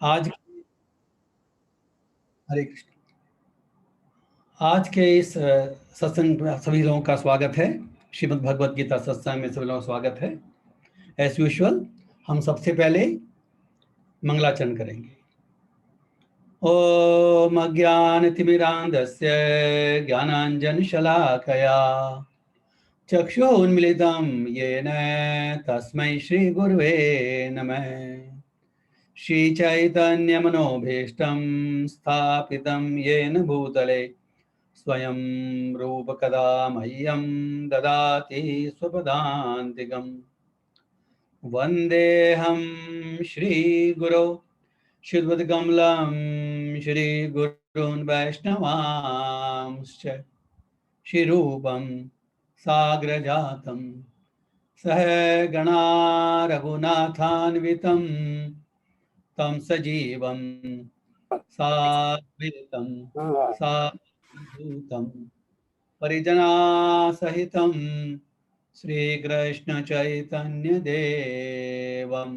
आज हरे कृष्ण। आज के इस सत्संग में सभी लोगों का स्वागत है। श्रीमद् भगवत गीता सत्संग में सभी लोगों का स्वागत है। एज यूजुअल हम सबसे पहले मंगलाचरण करेंगे। ओम अज्ञानतिमिरान्धस्य ज्ञानाञ्जनशलाकया चक्षुरुन्मीलितं येन तस्मै श्रीगुरुवे नमः। श्रीचैतन्यमनोभीष्टं स्थापितं येन भूतले स्वयं रूप कदा मह्यं ददाति स्वपदान्तिकम्। वन्देऽहं श्रीगुरो श्रीयुतकमलं श्रीगुरून् वैष्णवांश्च श्रीरूपं साग्रजातं सहगणा रघुनाथान्वितं तं सजीवं साद्वैतं सावधूतं परिजनासहितं श्रीकृष्ण चैतन्य देवं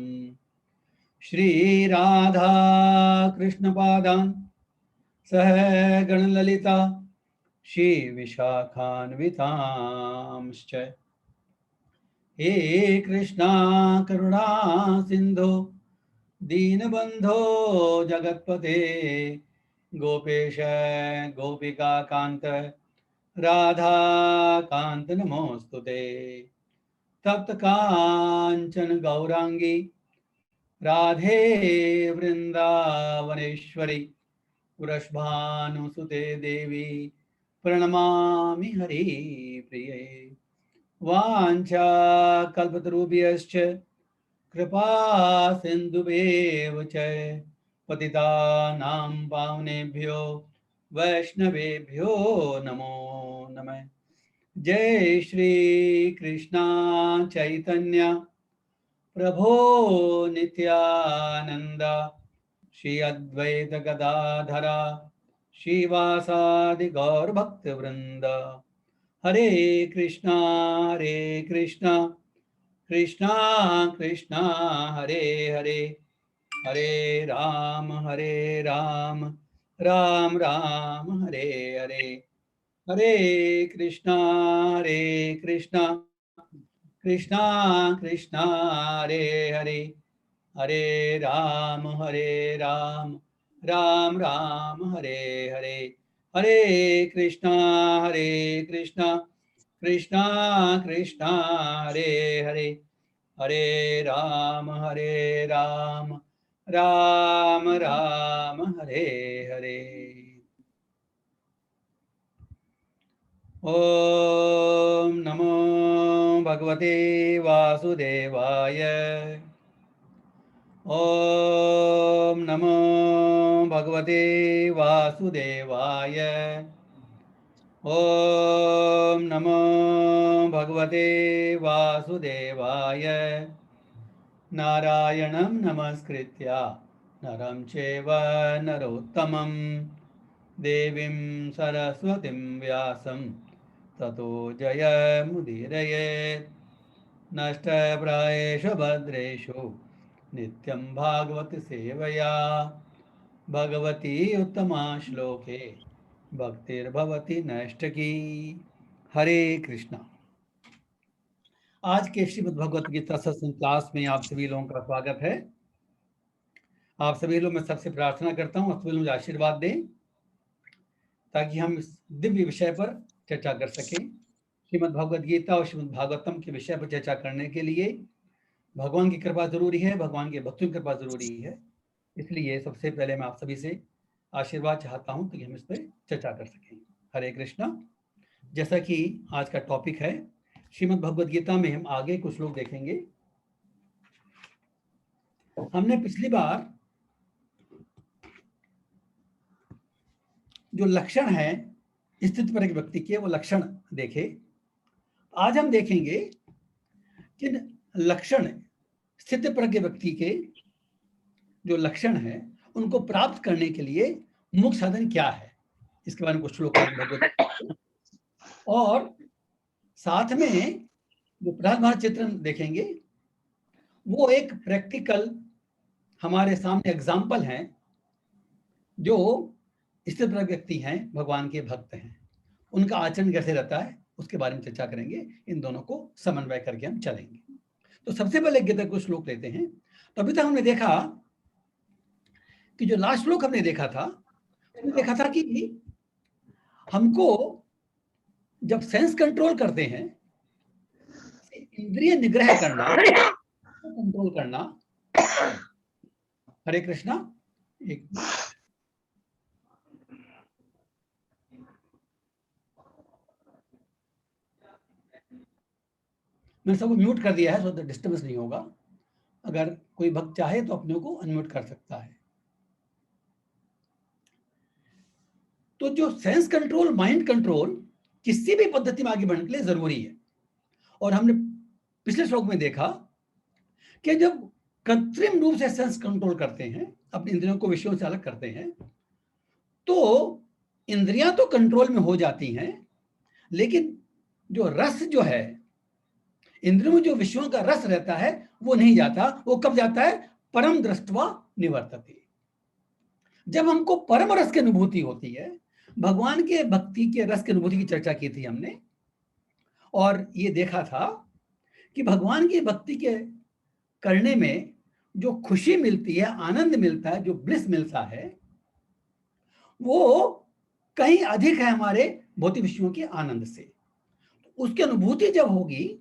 श्रीराधा कृष्ण पादान् सहगणललिता श्रीविशाखान्वितांश्च हे कृष्णा करुणा सिंधु दीनबंधो जगत्पते गोपेश गोपिका कांत राधा कांत नमोस्तुते। तप्त कांचन गौरांगी राधे वृंदावनेश्वरी वृषभानुसुते देवी प्रणमामि हरिप्रिये। वाञ्छा कल्पतरुभ्यश्च कृपा सिन्धुभ्येव च पतितानां पावनेभ्यो वैष्णवेभ्यो नमो नमः। जय श्री कृष्णा चैतन्य प्रभो नित्यानंद श्री अद्वैत गदाधरा श्रीवासादि गौर भक्त वृंद। हरे कृष्णा कृष्णा कृष्णा हरे हरे हरे राम राम राम हरे हरे। हरे कृष्णा कृष्णा कृष्णा हरे हरे हरे राम राम राम हरे हरे। हरे कृष्णा कृष्णा कृष्णा हरे हरे हरे राम राम राम हरे हरे। ओम नमो भगवते वासुदेवाय। ओम नमो भगवते वासुदेवाय। ओम नमो भगवते वासुदेवाय। नारायणं नमस्कृत्य नरं चैव नरोत्तमं देवीं सरस्वतीं व्यासं ततो जयमुदीरयेत्। नष्टप्रायेषु भद्रेषु नित्यं भागवत सेवया भगवती उत्तमा श्लोके भक्तिर्भवती नष्टकी। हरे कृष्णा। आज के श्रीमद् भगवत गीता सत्संग क्लास में आप सभी लोगों का स्वागत है। आप सभी लोग, मैं सबसे प्रार्थना करता हूँ आप सभी लोग आशीर्वाद दें ताकि हम इस दिव्य विषय पर चर्चा कर सकें। श्रीमद् भगवत गीता और श्रीमद् भागवतम के विषय पर चर्चा करने के लिए भगवान की कृपा जरूरी है, भगवान के भक्तों की कृपा जरूरी है। इसलिए सबसे पहले मैं आप सभी से आशीर्वाद चाहता हूं कि हम इस पर चर्चा कर सकें। हरे कृष्णा। जैसा कि आज का टॉपिक है श्रीमद् भगवत गीता में, हम आगे कुछ लोग देखेंगे। हमने पिछली बार जो लक्षण है स्थित पर एक व्यक्ति के, वो लक्षण देखे। आज हम देखेंगे कि लक्षण स्थित पर के व्यक्ति के जो लक्षण है उनको प्राप्त करने के लिए मुख्य साधन क्या है, इसके बारे में कुछ श्लोक भगवत। और साथ में जो प्रहलाद महाराज चित्रण देखेंगे वो एक प्रैक्टिकल हमारे सामने एग्जाम्पल हैं जो इस तरह व्यक्ति हैं, भगवान के भक्त हैं, उनका आचरण कैसे रहता है उसके बारे में चर्चा करेंगे। इन दोनों को समन्वय करके हम चलेंगे। तो सबसे पहले गीता को श्लोक लेते हैं। तो अभी तक हमने देखा कि जो लास्ट श्लोक हमने देखा था, हमने देखा था कि हमको जब सेंस कंट्रोल करते हैं, इंद्रिय निग्रह करना, कंट्रोल करना। हरे कृष्णा, एक मैंने सबको म्यूट कर दिया है, तो डिस्टर्बेंस नहीं होगा। अगर कोई भक्त चाहे तो अपने को अनम्यूट कर सकता है। तो जो सेंस कंट्रोल, माइंड कंट्रोल किसी भी पद्धति में आगे बढ़ने के लिए जरूरी है। और हमने पिछले श्लोक में देखा कि जब कृत्रिम रूप से सेंस कंट्रोल करते हैं, अपने इंद्रियों को विषयों से अलग करते हैं, तो इंद्रियां तो कंट्रोल में हो जाती हैं, लेकिन जो रस जो है, इंद्रियों में जो विषयों का रस रहता है वो नहीं जाता। वो कब जाता है? परम दृष्टवा निवर्तते। जब हमको परम रस की अनुभूति होती है, भगवान के भक्ति के रस की अनुभूति की चर्चा की थी हमने, और ये देखा था कि भगवान की भक्ति के करने में जो खुशी मिलती है, आनंद मिलता है, जो ब्लिस मिलता है, वो कहीं अधिक है हमारे भौतिक विषयों के आनंद से। उसकी अनुभूति जब होगी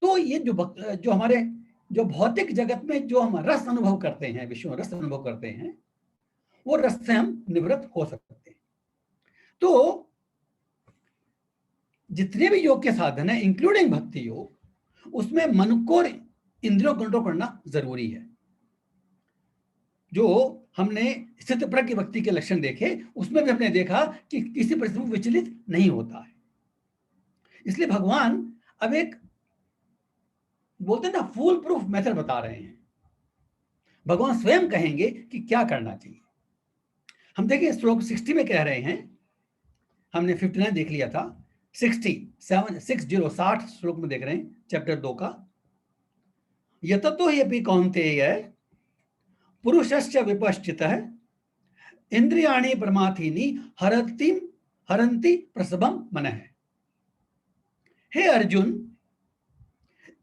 तो ये जो हमारे जो भौतिक जगत में जो हम रस अनुभव करते हैं, विषयों रस अनुभव करते हैं, वो रस से हम निवृत्त हो सकते हैं। तो जितने भी योग के साधन है, इंक्लूडिंग भक्ति योग, उसमें मन को इंद्रियों कंट्रोल करना जरूरी है। जो हमने स्थित प्रज्ञ भक्ति के लक्षण देखे, उसमें भी हमने देखा कि किसी परिस्थिति में विचलित नहीं होता है। इसलिए भगवान अब एक बोलते हैं ना, फूल प्रूफ मेथड बता रहे हैं। भगवान स्वयं कहेंगे कि क्या करना चाहिए। हम देखिए श्लोक 60 में कह रहे हैं, हमने 59 देख लिया था, 60 श्लोक में देख रहे हैं, चैप्टर 2 का। यततो हि कौन्तेय पुरुषश्च विपश्चितः इंद्रियाणि प्रमाथीनि हरन्ति प्रसभम मनः। हे अर्जुन,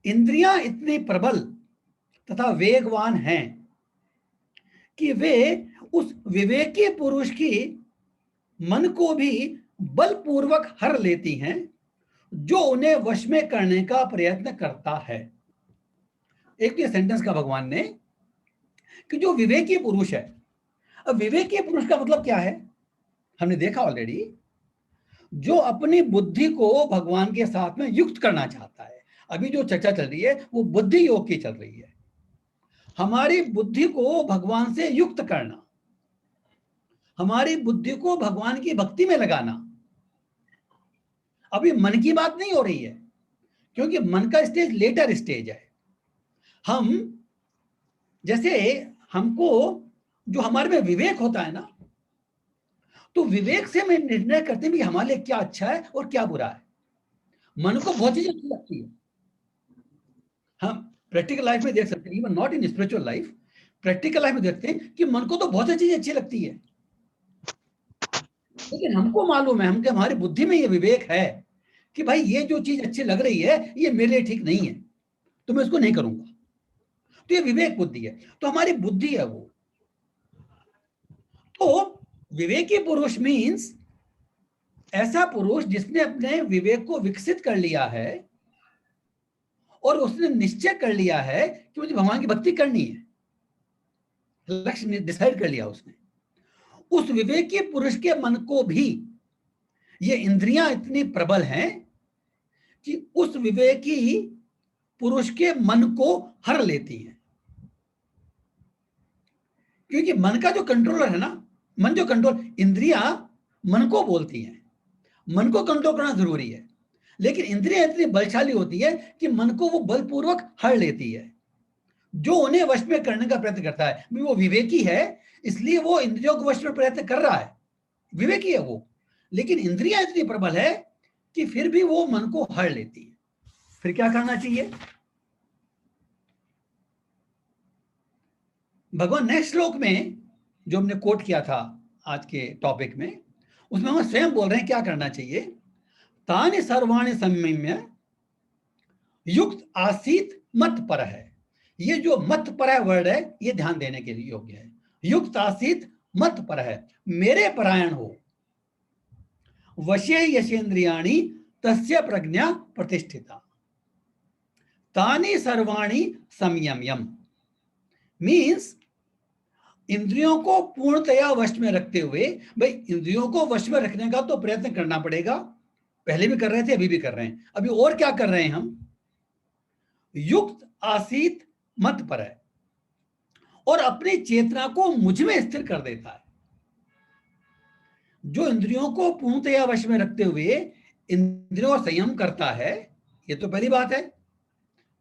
इंद्रियां इतनी प्रबल तथा वेगवान हैं कि वे उस विवेकी पुरुष की मन को भी बलपूर्वक हर लेती हैं, जो उन्हें वश में करने का प्रयत्न करता है। एक ये सेंटेंस का भगवान ने कि जो विवेकी पुरुष है। अब विवेकी पुरुष का मतलब क्या है? हमने देखा ऑलरेडी, जो अपनी बुद्धि को भगवान के साथ में युक्त करना चाहता है। अभी जो चर्चा चल रही है वो बुद्धि योग की चल रही है। हमारी बुद्धि को भगवान से युक्त करना, हमारी बुद्धि को भगवान की भक्ति में लगाना। अभी मन की बात नहीं हो रही है, क्योंकि मन का स्टेज लेटर स्टेज है। हम जैसे हमको जो हमारे में विवेक होता है ना, तो विवेक से हम निर्णय करते हैं कि हमारे लिए क्या अच्छा है और क्या बुरा है। मन को बहुत चीजें अच्छी लगती है। हम प्रैक्टिकल लाइफ में देख सकते हैं, even not in spiritual life, practical life में देखते हैं कि मन को तो बहुत सी चीजें अच्छी लगती है, लेकिन हमको मालूम है, हमके हमारी बुद्धि में ये विवेक है कि भाई ये जो चीज अच्छी लग रही है ये मेरे लिए ठीक नहीं है, तो मैं इसको नहीं करूंगा। तो ये विवेक बुद्धि है, तो हमारी बुद्धि है वो। तो विवेकी पुरुष मीन्स ऐसा पुरुष जिसने अपने विवेक को विकसित कर लिया है और उसने निश्चय कर लिया है कि मुझे भगवान की भक्ति करनी है, लक्ष्य डिसाइड कर लिया उसने। उस विवेकी पुरुष के मन को भी ये इंद्रियां इतनी प्रबल हैं कि उस विवेकी पुरुष के मन को हर लेती हैं। क्योंकि मन का जो कंट्रोलर है ना, मन जो कंट्रोल, इंद्रियां मन को बोलती हैं, मन को कंट्रोल करना जरूरी है, लेकिन इंद्रियां इतनी बलशाली होती है कि मन को वो बलपूर्वक हर लेती है, जो उन्हें वश में करने का प्रयत्न करता है। वो विवेकी है, इसलिए वो इंद्रियों को वश में प्रयत्न कर रहा है, विवेकी है वो, लेकिन इंद्रियां इतनी प्रबल है कि फिर भी वो मन को हर लेती है। फिर क्या करना चाहिए? भगवान नेक्स्ट श्लोक में जो हमने कोट किया था आज के टॉपिक में, उसमें हम स्वयं बोल रहे हैं क्या करना चाहिए। तानि सर्वाणि संयम्य युक्त आसीत मत पर है। ये जो मत पर है वर्ड है, ये ध्यान देने के लिए योग्य है। युक्त आसीत मत पर है, मेरे परायण हो। वशे यशेन्द्रियाणि तस्य प्रज्ञा प्रतिष्ठिता। तानि सर्वाणि संयम्यम मीन्स इंद्रियों को पूर्णतया वश में रखते हुए। भाई इंद्रियों को वश में रखने का तो प्रयत्न करना पड़ेगा, पहले भी कर रहे थे, अभी भी कर रहे हैं। अभी और क्या कर रहे हैं हम? युक्त आसीत मत पर है और अपनी चेतना को मुझ में स्थिर कर देता है। जो इंद्रियों को पूर्णतया वश में रखते हुए इंद्रियों का संयम करता है, ये तो पहली बात है।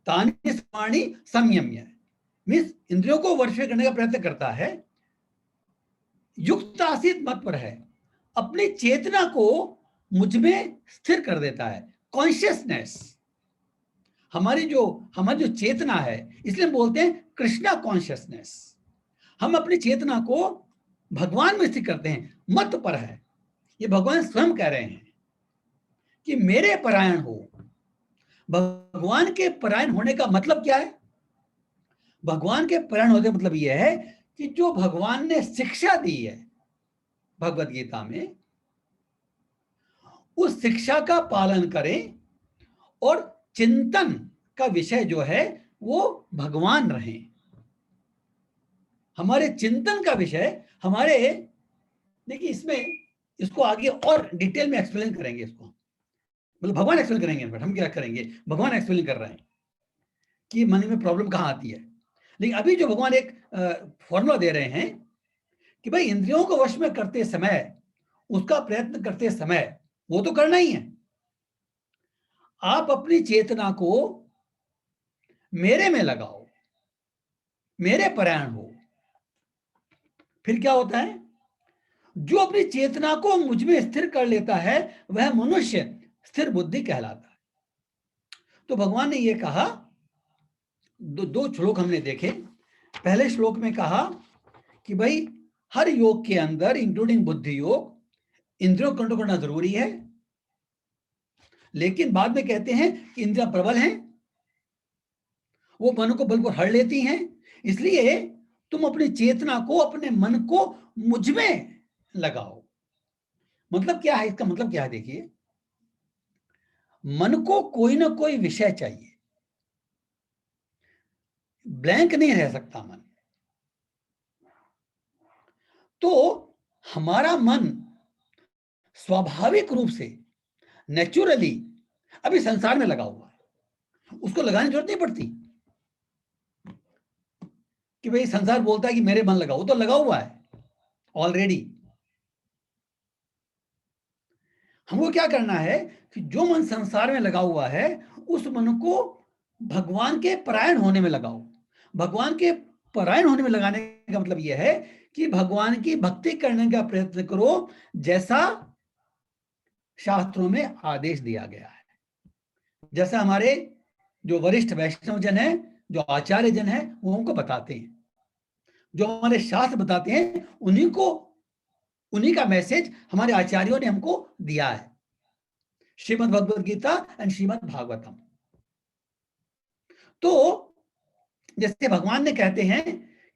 तानि सर्वाणि संयम्य मीन्स इंद्रियों को वश में करने का प्रयत्न करता है। युक्त आसीत मत पर है, अपनी चेतना को मुझ में स्थिर कर देता है। कॉन्शियसनेस, हमारी जो चेतना है, इसलिए बोलते हैं कृष्णा कॉन्शियसनेस। हम अपनी चेतना को भगवान में स्थिर करते हैं, मत पर है। ये भगवान स्वयं कह रहे हैं कि मेरे परायण हो। भगवान के परायण होने का मतलब क्या है? भगवान के परायण होने का मतलब यह है कि जो भगवान ने शिक्षा दी है भगवत गीता में, उस शिक्षा का पालन करें और चिंतन का विषय जो है वो भगवान रहे। हमारे चिंतन का विषय हमारे, देखिए इसमें इसको आगे और डिटेल में एक्सप्लेन करेंगे। इसको मतलब भगवान एक्सप्लेन करेंगे, हम क्या करेंगे, भगवान एक्सप्लेन कर रहे हैं कि मन में प्रॉब्लम कहाँ आती है। लेकिन अभी जो भगवान एक फॉर्मूला दे रहे हैं कि भाई इंद्रियों को वश में करते समय, उसका प्रयत्न करते समय वो तो करना ही है। आप अपनी चेतना को मेरे में लगाओ, मेरे परायण हो। फिर क्या होता है? जो अपनी चेतना को मुझ में स्थिर कर लेता है वह मनुष्य स्थिर बुद्धि कहलाता है। तो भगवान ने यह कहा, दो श्लोक हमने देखे। पहले श्लोक में कहा कि भाई हर योग के अंदर इंक्लूडिंग बुद्धि योग इंद्रियों को कंट्रोल करना जरूरी है, लेकिन बाद में कहते हैं कि इंद्रियां प्रबल हैं, वो मन को बल को हर लेती हैं, इसलिए तुम अपनी चेतना को, अपने मन को मुझ में लगाओ। मतलब क्या है? इसका मतलब क्या है? देखिए, मन को कोई ना कोई विषय चाहिए, ब्लैंक नहीं रह सकता मन। तो हमारा मन स्वाभाविक रूप से, नेचुरली अभी संसार में लगा हुआ है, उसको लगाने की जरूरत नहीं पड़ती कि भाई संसार बोलता है कि मेरे मन लगाओ, तो लगा हुआ है ऑलरेडी। हमको क्या करना है कि जो मन संसार में लगा हुआ है उस मन को भगवान के परायण होने में लगाओ। भगवान के परायण होने में लगाने का मतलब यह है कि भगवान की भक्ति करने का प्रयत्न करो, जैसा शास्त्रों में आदेश दिया गया है। जैसा हमारे जो वरिष्ठ वैष्णव जन है, जो आचार्य जन है, वो हमको बताते हैं, जो हमारे शास्त्र बताते हैं, उन्हीं का मैसेज हमारे आचार्यों ने हमको दिया है। श्रीमद् भगवद गीता एंड श्रीमद् भागवतम। तो जैसे भगवान ने कहते हैं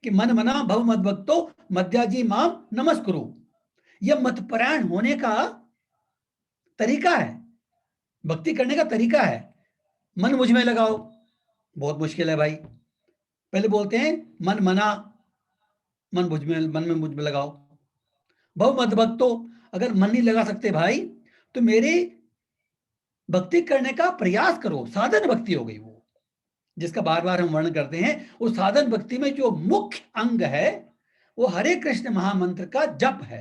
कि मन मना भव मद भक्तो मध्याजी माम नमस्कुरु, यह मतपरायण होने का तरीका है, भक्ति करने का तरीका है। मन मुझ में लगाओ, बहुत मुश्किल है भाई। पहले बोलते हैं मन मना, मन मुझ में लगाओ। भव मद भक्तो, अगर मन नहीं लगा सकते भाई तो मेरी भक्ति करने का प्रयास करो। साधन भक्ति हो गई वो, जिसका बार बार हम वर्णन करते हैं। उस साधन भक्ति में जो मुख्य अंग है वो हरे कृष्ण महामंत्र का जप है।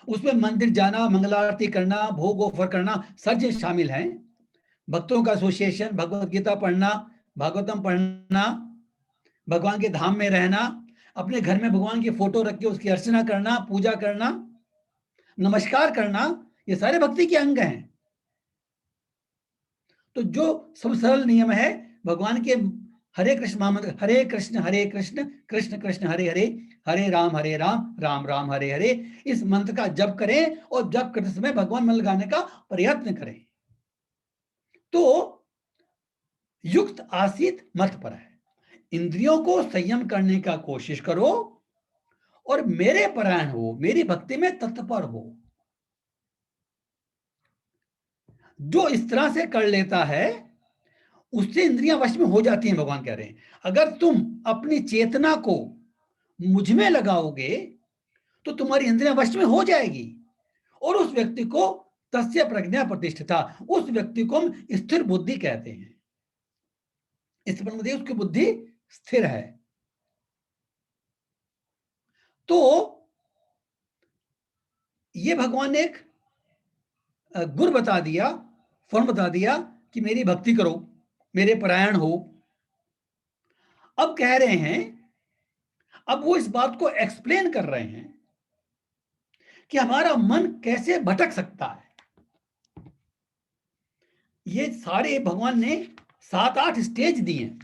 उसमें मंदिर जाना, मंगलारती करना, भोग ऑफर करना, सब चीज शामिल है। भक्तों का एसोसिएशन, भगवत गीता पढ़ना, भागवतम पढ़ना, भगवान के धाम में रहना, अपने घर में भगवान की फोटो रख के उसकी अर्चना करना, पूजा करना, नमस्कार करना, ये सारे भक्ति के अंग हैं। तो जो सब सरल नियम है भगवान के हरे कृष्ण महामंत्र, हरे कृष्ण कृष्ण कृष्ण हरे हरे, हरे राम राम राम हरे हरे, इस मंत्र का जप करें और जप करते समय भगवान मन लगाने का प्रयत्न करें। तो युक्त आसीत मत पर है, इंद्रियों को संयम करने का कोशिश करो और मेरे परायण हो, मेरी भक्ति में तत्पर हो। जो इस तरह से कर लेता है उससे इंद्रियां वश में हो जाती हैं। भगवान कह रहे हैं अगर तुम अपनी चेतना को मुझ में लगाओगे तो तुम्हारी इंद्रियां वश में हो जाएगी, और उस व्यक्ति को तस्य प्रज्ञा प्रतिष्ठिता, उस व्यक्ति को हम स्थिर बुद्धि कहते हैं। इस पर मतलब उसकी बुद्धि स्थिर है। तो ये भगवान ने एक गुर बता दिया, फॉर्म बता दिया कि मेरी भक्ति करो, मेरे परायण हो। अब कह रहे हैं, अब वो इस बात को एक्सप्लेन कर रहे हैं कि हमारा मन कैसे भटक सकता है। ये सारे भगवान ने 7-8 स्टेज दिए हैं।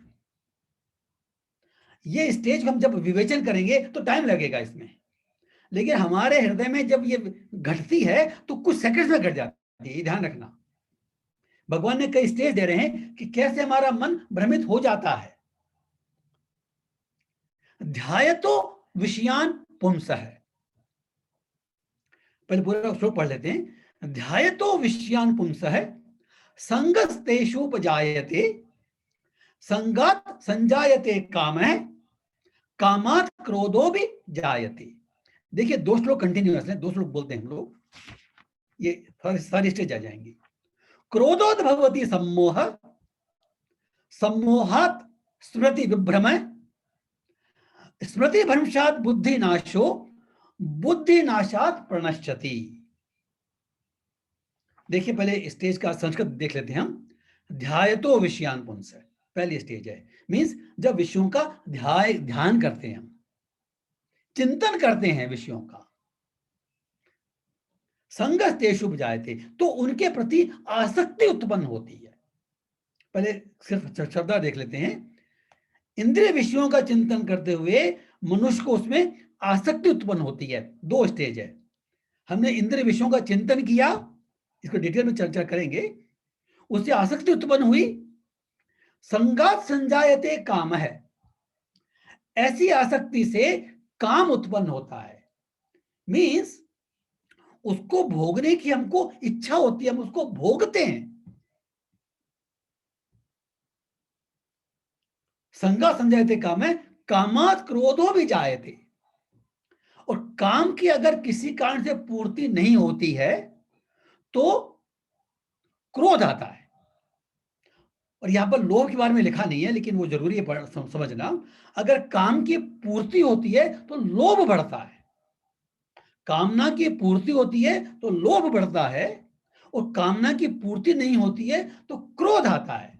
ये स्टेज हम जब विवेचन करेंगे तो टाइम लगेगा इसमें, लेकिन हमारे हृदय में जब ये घटती है तो कुछ सेकंड्स में घट जाती है, ध्यान रखना। भगवान ने कई स्टेज दे रहे हैं कि कैसे हमारा मन भ्रमित हो जाता है। ध्यायतो विषयान पुंसः, पहले पूरा श्लोक पढ़ लेते हैं। ध्यायतो विषयान पुंसः संगस्तेषुपजायते, संगात संजायते कामः, कामात क्रोधो भी जायते। देखिए 2 श्लोक कंटिन्यूअस है, 2 श्लोक बोलते हैं हम लोग, ये सारी स्टेज आ जाएंगी। क्रोधोद भवति सम्मोह, सम्मोहात स्मृति विभ्रम, स्मृति भ्रंशात बुद्धि नाशो, बुद्धि नाशात प्रणश्यति। देखिए पहले स्टेज का संस्कृत देख लेते हैं हम। ध्यायतो विषयान पुंसः पहली स्टेज है, मींस जब विषयों का ध्यान करते हैं, हम चिंतन करते हैं विषयों का। संगस्तेषु उपजायते, तो उनके प्रति आसक्ति उत्पन्न होती है। पहले सिर्फ शब्द देख लेते हैं। इंद्रिय विषयों का चिंतन करते हुए मनुष्य को उसमें आसक्ति उत्पन्न होती है। 2 स्टेज है। हमने इंद्रिय विषयों का चिंतन किया, इसको डिटेल में चर्चा करेंगे, उससे आसक्ति उत्पन्न हुई। संगात संजायते काम है, ऐसी आसक्ति से काम उत्पन्न होता है। मींस उसको भोगने की हमको इच्छा होती है, हम उसको भोगते हैं। संगा संजायते काम है, कामात क्रोधो भी जायते, और काम की अगर किसी कारण से पूर्ति नहीं होती है तो क्रोध आता है। और यहां पर लोभ के बारे में लिखा नहीं है, लेकिन वो जरूरी है समझना। अगर काम की पूर्ति होती है तो लोभ बढ़ता है, कामना की पूर्ति होती है तो लोभ बढ़ता है, और कामना की पूर्ति नहीं होती है तो क्रोध आता है।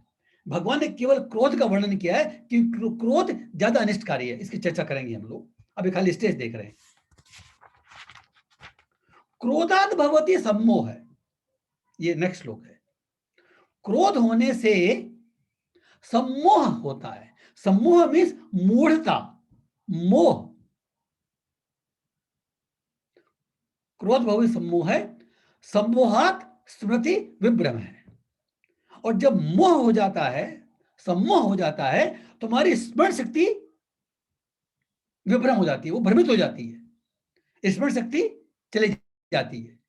भगवान ने केवल क्रोध का वर्णन किया है कि क्रोध ज्यादा अनिष्टकारी है, इसकी चर्चा करेंगे हम लोग। अभी खाली स्टेज देख रहे हैं। क्रोधात भवति सम्मोह है, ये नेक्स्ट श्लोक है। क्रोध होने से सम्मोह होता है। सम्मोह मीन्स मूढ़ता, मोह। क्रोध भवति सम्मोह है, सम्मोहात स्मृति विभ्रम है। और जब मोह हो जाता है, सम्मोह हो जाता है, तो हमारी स्मरण शक्ति विभ्रम हो जाती है, वो भ्रमित हो जाती है, स्मरण शक्ति चली जाती है।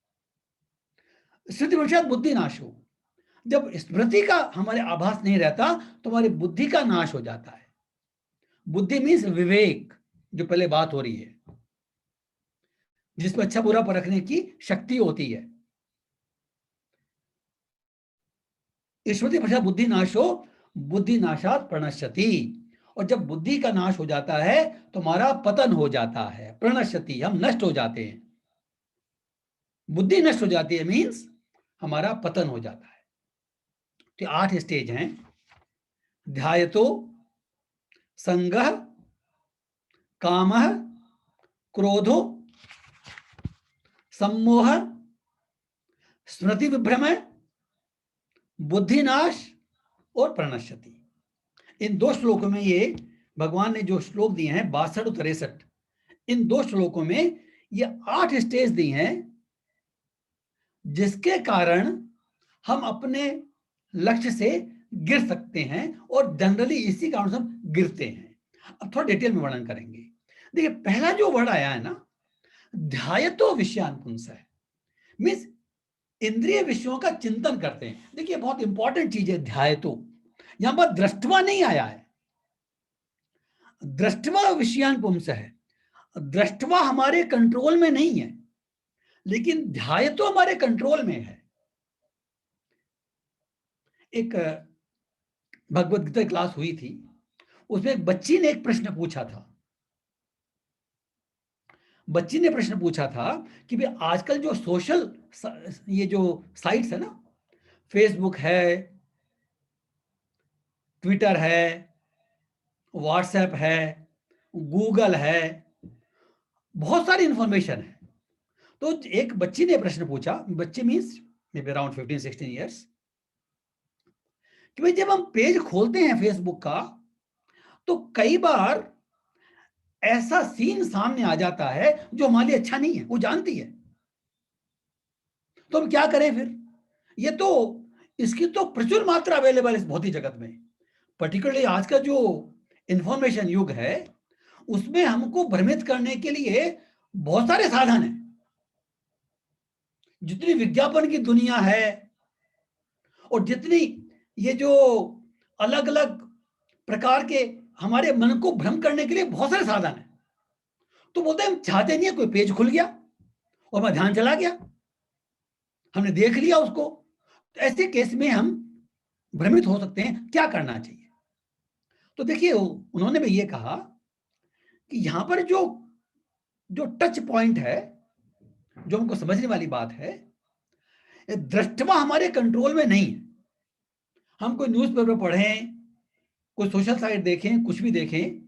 स्मृति भ्रंशात बुद्धि नाश हो, जब स्मृति का हमारे आभास नहीं रहता तो हमारी बुद्धि का नाश हो जाता है। बुद्धि मीन्स विवेक, जो पहले बात हो रही है, जिसमें अच्छा बुरा परखने की शक्ति होती है। स्मृति भ्रंशात बुद्धि नाशो, बुद्धि नाशात प्रणश्यति, और जब बुद्धि का नाश हो जाता है तो हमारा पतन हो जाता है। प्रणश्यति, हम नष्ट हो जाते हैं। बुद्धि नष्ट हो जाती है मीन्स हमारा पतन हो जाता है। तो 8 स्टेज हैं। ध्यायतो, संगः, कामः, क्रोधो, सम्मोह, स्मृति विभ्रम, बुद्धिनाश और प्रणश्यति। इन 2 श्लोकों में ये भगवान ने जो श्लोक दिए हैं 62 और 63, इन 2 श्लोकों में ये 8 स्टेज दी हैं जिसके कारण हम अपने लक्ष्य से गिर सकते हैं, और जनरली इसी कारण से हम गिरते हैं। अब थोड़ा डिटेल में वर्णन करेंगे। देखिए, पहला जो वर्ड आया है ना, ध्यायतो विषयान पुंसः, मीन्स इंद्रिय विषयों का चिंतन करते हैं। देखिए, बहुत इंपॉर्टेंट चीज है ध्यायतो। यहां पर दृष्टवा नहीं आया है, दृष्टवा विषयान पुंसः है। दृष्टवा हमारे कंट्रोल में नहीं है, लेकिन ध्यायतो हमारे कंट्रोल में है। एक भगवत गीता क्लास हुई थी, उसमें एक बच्ची ने एक प्रश्न पूछा था। बच्ची ने प्रश्न पूछा था कि भाई आजकल जो सोशल ये जो साइट्स है ना, फेसबुक है, ट्विटर है, व्हाट्सएप है, गूगल है, बहुत सारी इंफॉर्मेशन है। तो एक बच्ची ने प्रश्न पूछा, बच्ची means may be around 15-16 years, कि भाई जब हम पेज खोलते हैं फेसबुक का तो कई बार ऐसा सीन सामने आ जाता है जो हमारे लिए अच्छा नहीं है, वो जानती है, तो हम क्या करें फिर? ये तो इसकी तो प्रचुर मात्रा अवेलेबल है इस भौतिक जगत में। पर्टिकुलरली आज का जो इंफॉर्मेशन युग है, उसमें हमको भ्रमित करने के लिए बहुत सारे साधन हैं। जितनी विज्ञापन की दुनिया है और जितनी ये जो अलग अलग प्रकार के हमारे मन को भ्रम करने के लिए बहुत सारे साधन हैं, तो बोलते हैं हम चाहते नहीं है, कोई पेज खुल गया और हमारा ध्यान चला गया, हमने देख लिया उसको। तो ऐसे केस में हम भ्रमित हो सकते हैं, क्या करना चाहिए? तो देखिए, उन्होंने भी ये कहा कि यहां पर जो जो टच पॉइंट है, जो हमको समझने वाली बात है, दृष्टवा हमारे कंट्रोल में नहीं है। हम कोई न्यूज़पेपर पढ़ें, कोई सोशल साइट देखें, कुछ भी देखें,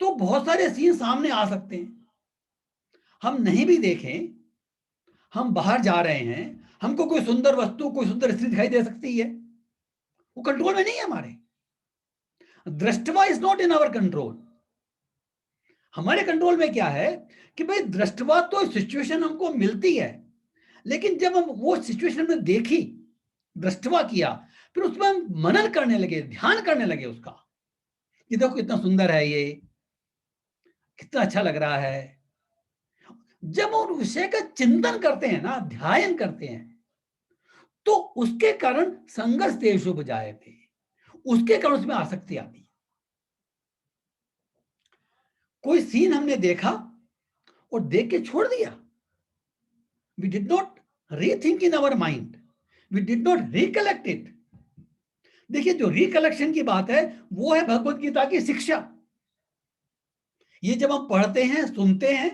तो बहुत सारे सीन सामने आ सकते हैं। हम नहीं भी देखें, हम बाहर जा रहे हैं, हमको कोई सुंदर वस्तु, कोई सुंदर स्त्री दिखाई दे सकती है, वो कंट्रोल में नहीं है हमारे। दृष्टवा is not in our control. हमारे कंट्रोल में क्या है कि भाई दृष्टवा तो सिचुएशन हमको मिलती है, लेकिन जब हम वो सिचुएशन में देखी, दृष्टवा किया, फिर उसमें हम मनन करने लगे, ध्यान करने लगे उसका, कि देखो कितना सुंदर है, ये कितना अच्छा लग रहा है। जब उस विषय का चिंतन करते हैं ना, ध्यान करते हैं, तो उसके कारण संघर्ष तेषु जायते, उसके कारण उसमें आसक्ति आती है। कोई सीन हमने देखा और देख के छोड़ दिया, we did not rethink in our mind, we did not recollect it। देखिए, जो रिकलेक्शन की बात है वो है भगवत गीता की शिक्षा। ये जब हम पढ़ते हैं, सुनते हैं,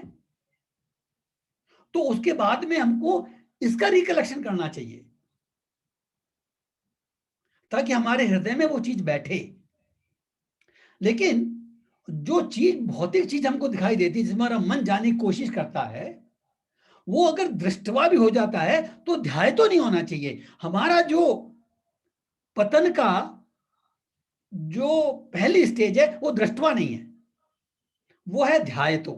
तो उसके बाद में हमको इसका रिकलेक्शन करना चाहिए, ताकि हमारे हृदय में वो चीज बैठे। लेकिन जो चीज, भौतिक चीज हमको दिखाई देती है, जिसमें हमारा मन जाने की कोशिश करता है, वो अगर दृष्टवा भी हो जाता है तो ध्याय तो नहीं होना चाहिए। हमारा जो पतन का जो पहली स्टेज है वो दृष्टवा नहीं है, वो है ध्याय। तो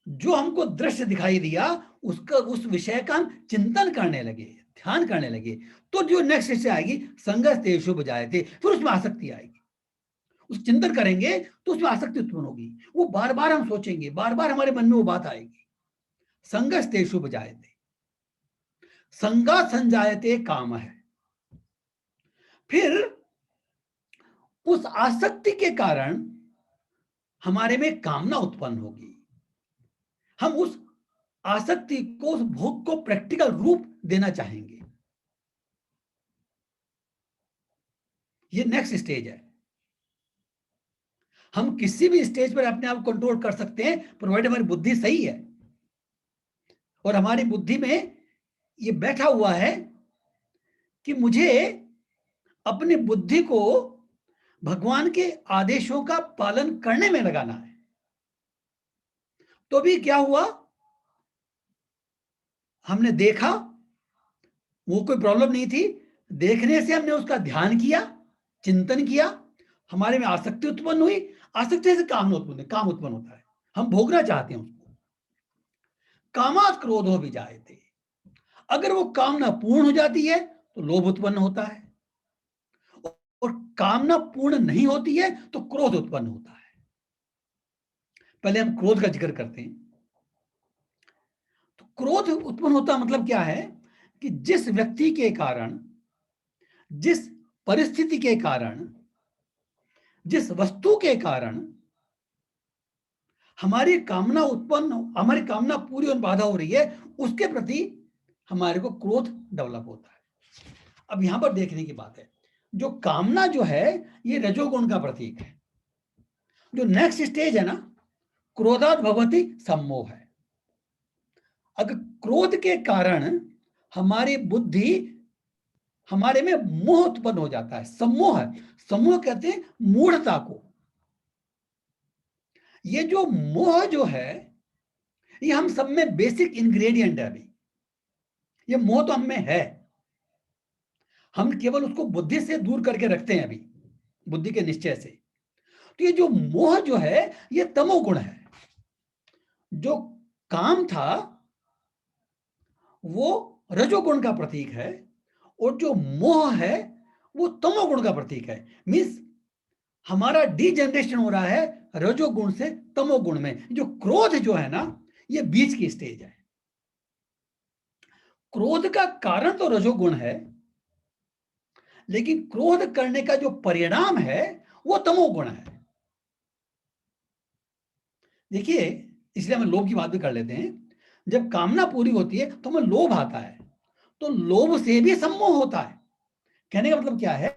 जो हमको दृश्य दिखाई दिया, उसका, उस विषय का हम चिंतन करने लगे, ध्यान करने लगे, तो जो नेक्स्ट स्टेज आएगी, संगत शुभ जायते, फिर उसमें आसक्ति आएगी। उस चिंतन करेंगे तो उसमें आसक्ति उत्पन्न होगी, वो बार बार हम सोचेंगे, बार बार हमारे मन में वो बात आएगी। संगत शुभ जायते, संगा संजायते काम है। फिर उस आसक्ति के कारण हमारे में कामना उत्पन्न होगी, हम उस आसक्ति को, उस भोग को प्रैक्टिकल रूप देना चाहेंगे। ये नेक्स्ट स्टेज है। हम किसी भी स्टेज पर अपने आप कंट्रोल कर सकते हैं, प्रोवाइड हमारी बुद्धि सही है और हमारी बुद्धि में ये बैठा हुआ है कि मुझे अपनी बुद्धि को भगवान के आदेशों का पालन करने में लगाना है। तो भी क्या हुआ, हमने देखा, वो कोई प्रॉब्लम नहीं थी, देखने से हमने उसका ध्यान किया, चिंतन किया, हमारे में आसक्ति उत्पन्न हुई, आसक्ति से काम उत्पन्न होता है, हम भोगना चाहते हैं उसको। कामात् क्रोधो विजायते, अगर वो कामना पूर्ण हो जाती है तो लोभ उत्पन्न होता है, और कामना पूर्ण नहीं होती है तो क्रोध उत्पन्न होता है। पहले हम क्रोध का जिक्र करते हैं। तो क्रोध उत्पन्न होता मतलब क्या है कि जिस व्यक्ति के कारण, जिस परिस्थिति के कारण, जिस वस्तु के कारण हमारी कामना पूरी और बाधा हो रही है, उसके प्रति हमारे को क्रोध डेवलप होता है। अब यहां पर देखने की बात है, जो कामना जो है ये रजोगुण का प्रतीक है। जो नेक्स्ट स्टेज है ना, क्रोधात् भवति सम्मोह है। अगर क्रोध के कारण हमारी बुद्धि, हमारे में मोह उत्पन्न हो जाता है, सम्मोह कहते हैं मूढ़ता को। ये जो मोह जो है ये हम सब में बेसिक इंग्रेडिएंट है। अभी ये मोह तो हम में है, हम केवल उसको बुद्धि से दूर करके रखते हैं, अभी बुद्धि के निश्चय से। तो ये जो मोह जो है ये तमोगुण है। जो काम था वो रजोगुण का प्रतीक है, और जो मोह है वो तमोगुण का प्रतीक है। मीन्स हमारा डीजनरेशन हो रहा है रजोगुण से तमोगुण में। जो क्रोध जो है ना ये बीच की स्टेज है। क्रोध का कारण तो रजोगुण है, लेकिन क्रोध करने का जो परिणाम है वो तमोगुण है। देखिए, इसलिए हम लोभ की बात भी कर लेते हैं। जब कामना पूरी होती है तो हमें लोभ आता है, तो लोभ से भी सम्मोह होता है। कहने का मतलब क्या है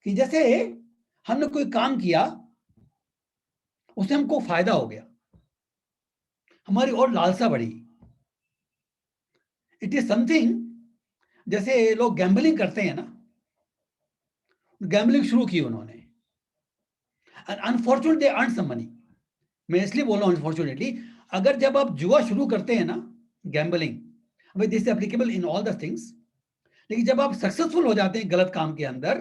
कि जैसे हमने कोई काम किया, उससे हमको फायदा हो गया, हमारी और लालसा बढ़ी। इट इज समथिंग, जैसे लोग गैम्बलिंग करते हैं ना, गैम्बलिंग शुरू की उन्होंने, unfortunately they earn some money. मैं इसलिए बोल रहा हूं अनफॉर्चुनेटली। अगर जब आप जुआ शुरू करते हैं ना, गैम्बलिंग, भाई this applicable in all the things, लेकिन जब आप सक्सेसफुल हो जाते हैं गलत काम के अंदर,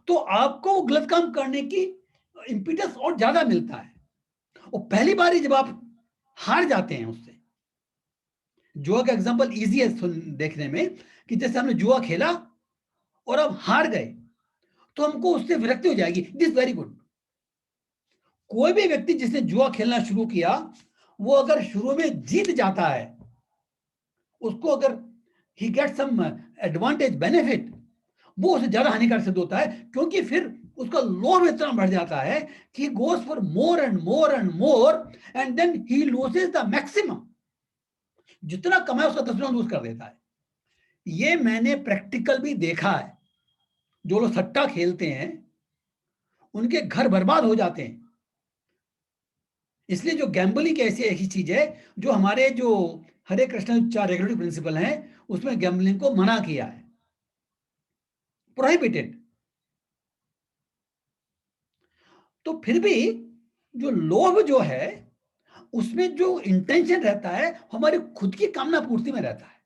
तो आपको वो गलत काम करने की इंपीटस और ज्यादा मिलता है। और पहली बार ही जब आप हार जाते हैं उससे, जुआ का एग्जांपल इजी है देखने में, कि जैसे हमने जुआ खेला और अब हार गए, तो हमको उससे विरक्ति हो जाएगी। This very good. कोई भी व्यक्ति जिसने जुआ खेलना शुरू किया, वो अगर शुरू में जीत जाता है, उसको अगर ही गेट सम एडवांटेज बेनिफिट, वो उसे ज्यादा हानिकारक सिद्ध होता है, क्योंकि फिर उसका लोभ इतना बढ़ जाता है कि goes for more and more and more, and then he loses the maximum. जितना कमाए उसका 10 गुना लूज कर देता है। ये मैंने प्रैक्टिकल भी देखा है। जो लोग सट्टा खेलते हैं उनके घर बर्बाद हो जाते हैं। इसलिए जो गैम्बलिंग ऐसी ऐसी चीज है, जो हमारे जो हरे कृष्ण 4 रेगुलेटरी प्रिंसिपल हैं उसमें गैम्बलिंग को मना किया है, प्रोहिबिटेड। तो फिर भी जो लोभ जो है उसमें जो इंटेंशन रहता है हमारी खुद की कामना पूर्ति में रहता है,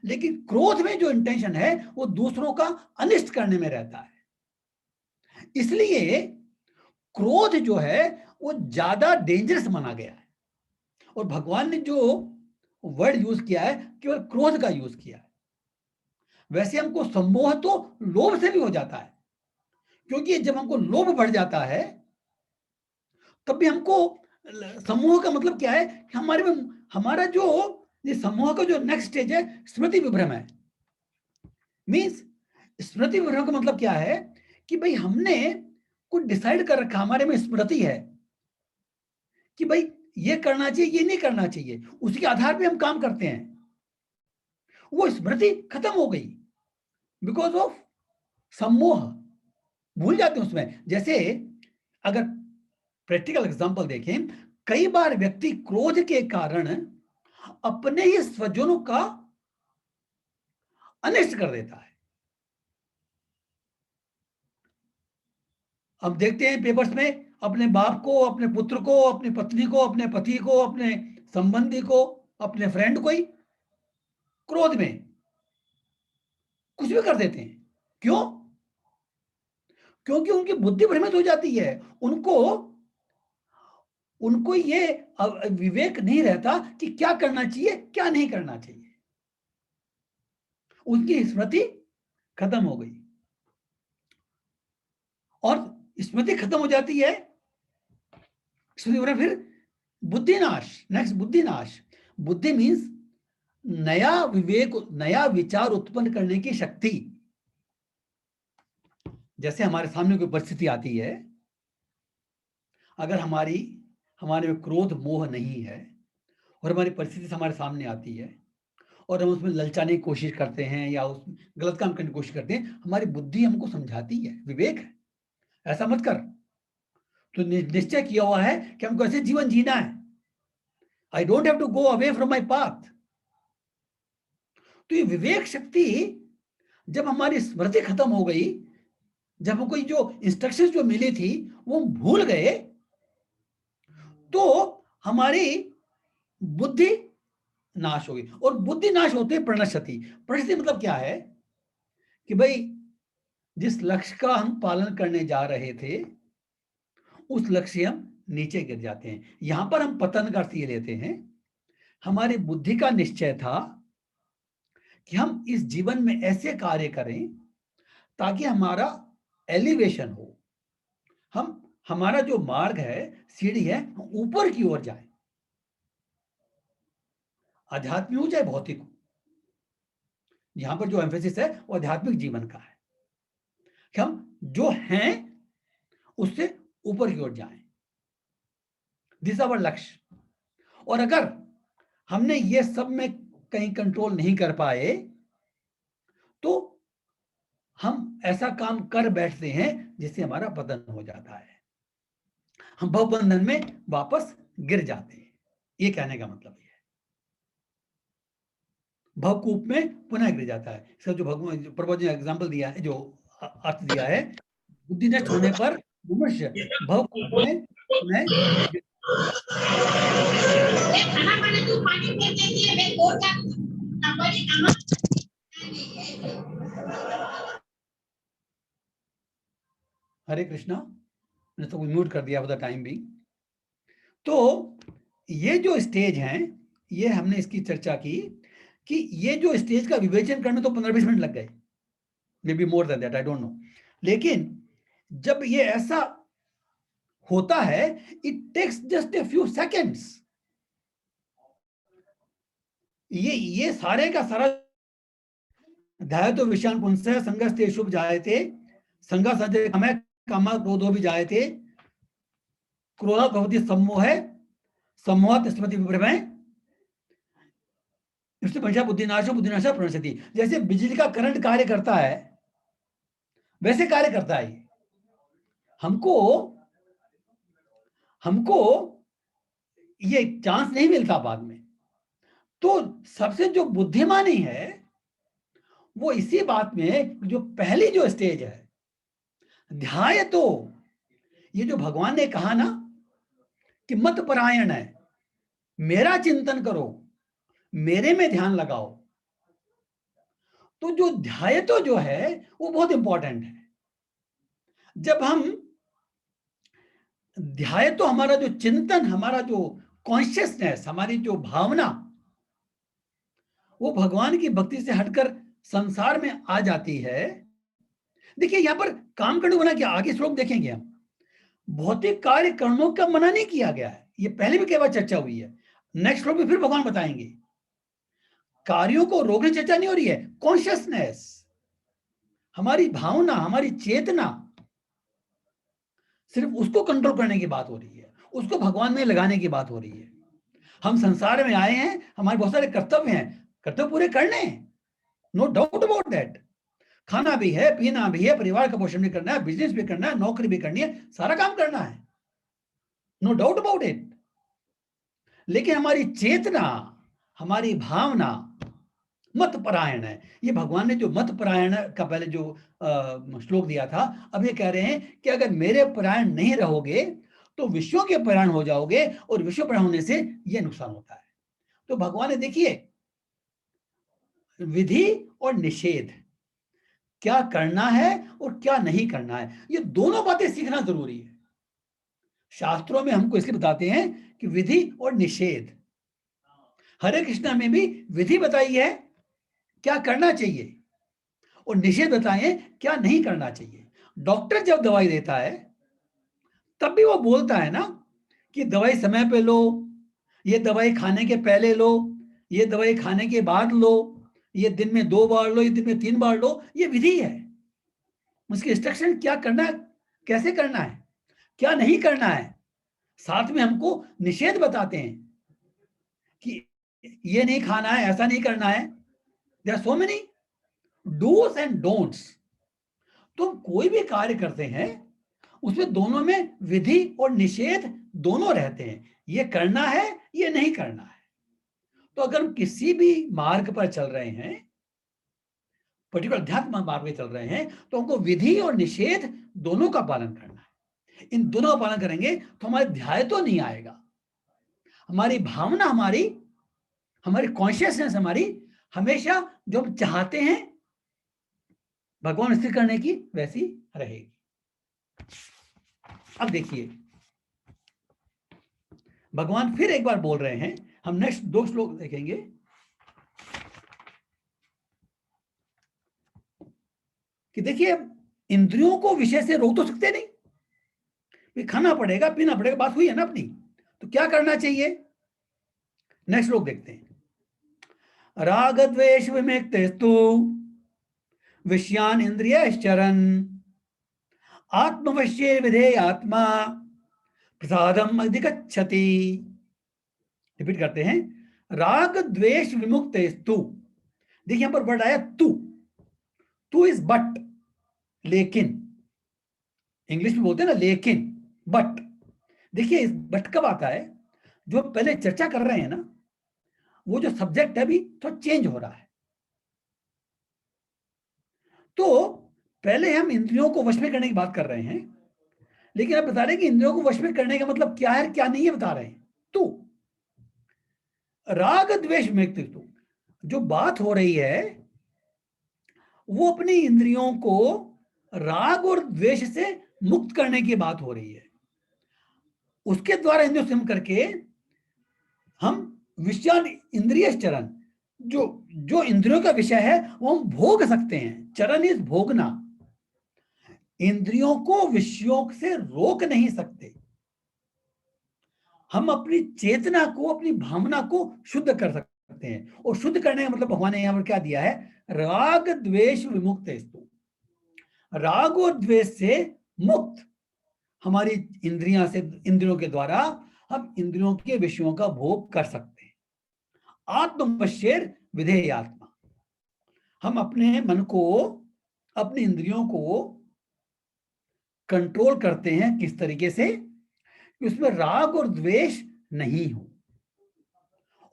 लेकिन क्रोध में जो इंटेंशन है वो दूसरों का अनिष्ट करने में रहता है। इसलिए क्रोध जो है वो ज्यादा डेंजरस माना गया है, और भगवान ने जो वर्ड यूज किया है केवल क्रोध का यूज किया है। वैसे हमको सम्मोह तो लोभ से भी हो जाता है, क्योंकि जब हमको लोभ बढ़ जाता है तब भी हमको, समूह का मतलब क्या है कि हमारे में हमारा जो ये समूह का जो नेक्स्ट स्टेज है स्मृति विभ्रम है। मींस स्मृति विभ्रम का मतलब क्या है कि भाई हमने कुछ डिसाइड कर रखा, हमारे में स्मृति है कि भाई ये करना चाहिए, ये नहीं करना चाहिए, उसके आधार पे हम काम करते हैं। वो स्मृति खत्म हो गई बिकॉज ऑफ सम्मोह, भूल जाते हैं उसमें। जैसे अगर प्रैक्टिकल एग्जांपल देखें, कई बार व्यक्ति क्रोध के कारण अपने ही स्वजनों का अनिष्ट कर देता है। हम देखते हैं पेपर्स में, अपने बाप को, अपने पुत्र को, अपनी पत्नी को, अपने पति को, अपने संबंधी को, अपने फ्रेंड को ही क्रोध में कुछ भी कर देते हैं। क्यों? क्योंकि उनकी बुद्धि भ्रमित हो जाती है, उनको ये विवेक नहीं रहता कि क्या करना चाहिए क्या नहीं करना चाहिए, उनकी स्मृति खत्म हो गई। और स्मृति खत्म हो जाती है, स्मृति फिर बुद्धिनाश। नेक्स्ट बुद्धिनाश। बुद्धि मीन्स नया विवेक, नया विचार उत्पन्न करने की शक्ति। जैसे हमारे सामने कोई परिस्थिति आती है, अगर हमारे में क्रोध मोह नहीं है और हमारी परिस्थिति हमारे सामने आती है और हम उसमें ललचाने की कोशिश करते हैं या उस गलत काम करने की कोशिश करते हैं, हमारी बुद्धि हमको समझाती है, विवेक है, ऐसा मत कर। तो निश्चय किया हुआ है कि हमको ऐसे जीवन जीना है। I don't have to go away from my path. तो ये विवेक शक्ति जब हमारी स्मृति खत्म हो गई, जब हमको जो इंस्ट्रक्शंस जो मिली थी वो भूल गए, तो हमारी बुद्धि नाश होगी। और बुद्धि नाश होते प्रणश्यति। प्रणश्यति मतलब क्या है कि भाई जिस लक्ष्य का हम पालन करने जा रहे थे उस लक्ष्य से हम नीचे गिर जाते हैं। यहां पर हम पतन का अर्थ ये लेते हैं, हमारी बुद्धि का निश्चय था कि हम इस जीवन में ऐसे कार्य करें ताकि हमारा एलिवेशन हो, हमारा जो मार्ग है, सीढ़ी है, ऊपर की ओर जाए, आध्यात्मिक हो चाहे भौतिक हो। यहां पर जो एम्फेसिस है वो आध्यात्मिक जीवन का है कि हम जो हैं उससे ऊपर की ओर जाएं, दिस आवर लक्ष्य। और अगर हमने ये सब में कहीं कंट्रोल नहीं कर पाए तो हम ऐसा काम कर बैठते हैं जिससे हमारा पतन हो जाता है, हम भवबंधन में वापस गिर जाते हैं। ये कहने का मतलब ये है, भवकूप में पुनः गिर जाता है। इसका जो भगवान प्रभु जी ने एग्जाम्पल दिया है, जो अर्थ दिया है, बुद्धि नष्ट होने पर मनुष्य भवकूप में पुनः। हरे कृष्णा, मैंने तो म्यूट कर दिया फॉर द टाइम बिंग। तो ये जो स्टेज हैं, ये हमने इसकी चर्चा की कि ये जो स्टेज का विवेचन करने तो 15-20 मिनट लग गए, may be more than that, I don't know. लेकिन जब ये ऐसा होता है, it takes just a few seconds. ये सारे का सारा ध्यायतो विषयान् पुंसः संगस्ते शुभ जायते, संगा सदे कामः कामः क्रोधो भी जायते, क्रोधात् भवति सम्मोहः, सम्मोहात् स्मृति विभ्रमः, इससे पंचा बुद्धिनाशो बुद्धिनाशः प्रणश्यति। जैसे बिजली का करंट कार्य करता है वैसे कार्य करता है। हमको ये चांस नहीं मिलता बाद में। तो सबसे जो बुद्धिमानी है वो इसी बात में, जो पहली जो स्टेज है ध्याय, तो ये जो भगवान ने कहा ना कि मत परायण है, मेरा चिंतन करो, मेरे में ध्यान लगाओ, तो जो ध्याय तो जो है वो बहुत इंपॉर्टेंट है। जब हम ध्याय तो हमारा जो चिंतन, हमारा जो कॉन्शियसनेस, हमारी जो भावना, वो भगवान की भक्ति से हटकर संसार में आ जाती है। देखिए यहां पर काम करने को ना, क्या आगे श्लोक देखेंगे हम, भौतिक कार्य कर्मों का मना नहीं किया गया है, ये पहले भी कई बार चर्चा हुई है। नेक्स्ट श्लोक में फिर भगवान बताएंगे, कार्यों को रोकने चर्चा नहीं हो रही है, कॉन्शियसनेस, हमारी भावना, हमारी चेतना, सिर्फ उसको कंट्रोल करने की बात हो रही है, उसको भगवान में लगाने की बात हो रही है। हम संसार में आए हैं, हमारे बहुत सारे कर्तव्य हैं, कर्तव्य पूरे करने हैं, नो डाउट अबाउट दैट। खाना भी है, पीना भी है, परिवार का पोषण भी करना है, बिजनेस भी करना है, नौकरी भी करनी है, सारा काम करना है, नो डाउट अबाउट इट। लेकिन हमारी चेतना, हमारी भावना मत परायण है। ये भगवान ने जो मत परायण का पहले जो श्लोक दिया था, अब ये कह रहे हैं कि अगर मेरे परायण नहीं रहोगे तो विश्वों के परायण हो जाओगे, और विश्व परायण होने से ये नुकसान होता है। तो भगवान ने देखिए विधि और निषेध, क्या करना है और क्या नहीं करना है, ये दोनों बातें सीखना जरूरी है। शास्त्रों में हमको इसलिए बताते हैं कि विधि और निषेध। हरे कृष्णा में भी विधि बताई है क्या करना चाहिए और निषेध बताए क्या नहीं करना चाहिए। डॉक्टर जब दवाई देता है तब भी वो बोलता है ना कि दवाई समय पे लो, ये दवाई खाने के पहले लो, ये दवाई खाने के बाद लो, ये दिन में 2 बार लो, ये दिन में 3 बार लो। ये विधि है, उसकी इंस्ट्रक्शन क्या करना है, कैसे करना है, क्या नहीं करना है। साथ में हमको निषेध बताते हैं कि ये नहीं खाना है, ऐसा नहीं करना है। There are so many dos and don'ts. तो हम कोई भी कार्य करते हैं उसमें दोनों में विधि और निषेध दोनों रहते हैं, ये करना है, ये नहीं करना है। तो अगर हम किसी भी मार्ग पर चल रहे हैं, पर्टिकुलर अध्यात्म मार्ग में चल रहे हैं, तो हमको विधि और निषेध दोनों का पालन करना है। इन दोनों का पालन करेंगे तो हमारे ध्यान तो नहीं आएगा, हमारी भावना, हमारी कॉन्शियसनेस हमारी हमेशा जो हम चाहते हैं भगवान स्थिर करने की वैसी रहेगी। अब देखिए भगवान फिर एक बार बोल रहे हैं, हम नेक्स्ट 2 श्लोक देखेंगे। कि देखिए इंद्रियों को विषय से रोक तो सकते नहीं, खाना पड़ेगा, पीना पड़ेगा, बात हुई है ना अपनी। तो क्या करना चाहिए, नेक्स्ट श्लोक देखते हैं। राग द्वेष विमुक्तेस्तु विषयान इंद्रियश्चरन् आत्मवश्ये विधेयात्मा प्रसादम अधिगच्छति। रिपीट करते हैं, राग द्वेष विमुक्तेस्तु। देखिए यहां पर वर्ड आया टू इज बट, लेकिन इंग्लिश में बोलते हैं ना लेकिन, बट। देखिए इस बट कब आता है, जो पहले चर्चा कर रहे हैं ना, वो जो सब्जेक्ट है अभी तो चेंज हो रहा है। तो पहले हम इंद्रियों को वश में करने की बात कर रहे हैं, लेकिन अब बता रहे हैं कि इंद्रियों को वश में करने का मतलब क्या है क्या नहीं है, बता रहे हैं। तो राग द्वेष में जो बात हो रही है वो अपनी इंद्रियों को राग और द्वेष से मुक्त करने की बात हो रही है। उसके द्वारा इंद्रियों से करके हम विषयान इंद्रिय चरण, जो इंद्रियों का विषय है वो हम भोग सकते हैं। चरण इज भोगना, इंद्रियों को विषयों से रोक नहीं सकते। हम अपनी चेतना को, अपनी भावना को शुद्ध कर सकते हैं, और शुद्ध करने का मतलब भगवान ने यहां पर क्या दिया है, राग द्वेष विमुक्त। राग और द्वेष से मुक्त हमारी इंद्रियां से, इंद्रियों के द्वारा हम इंद्रियों के विषयों का भोग कर सकते हैं। आत्मवश्येर विधेयात्मा, हम अपने मन को, अपनी इंद्रियों को कंट्रोल करते हैं। किस तरीके से, कि उसमें राग और द्वेष नहीं हो,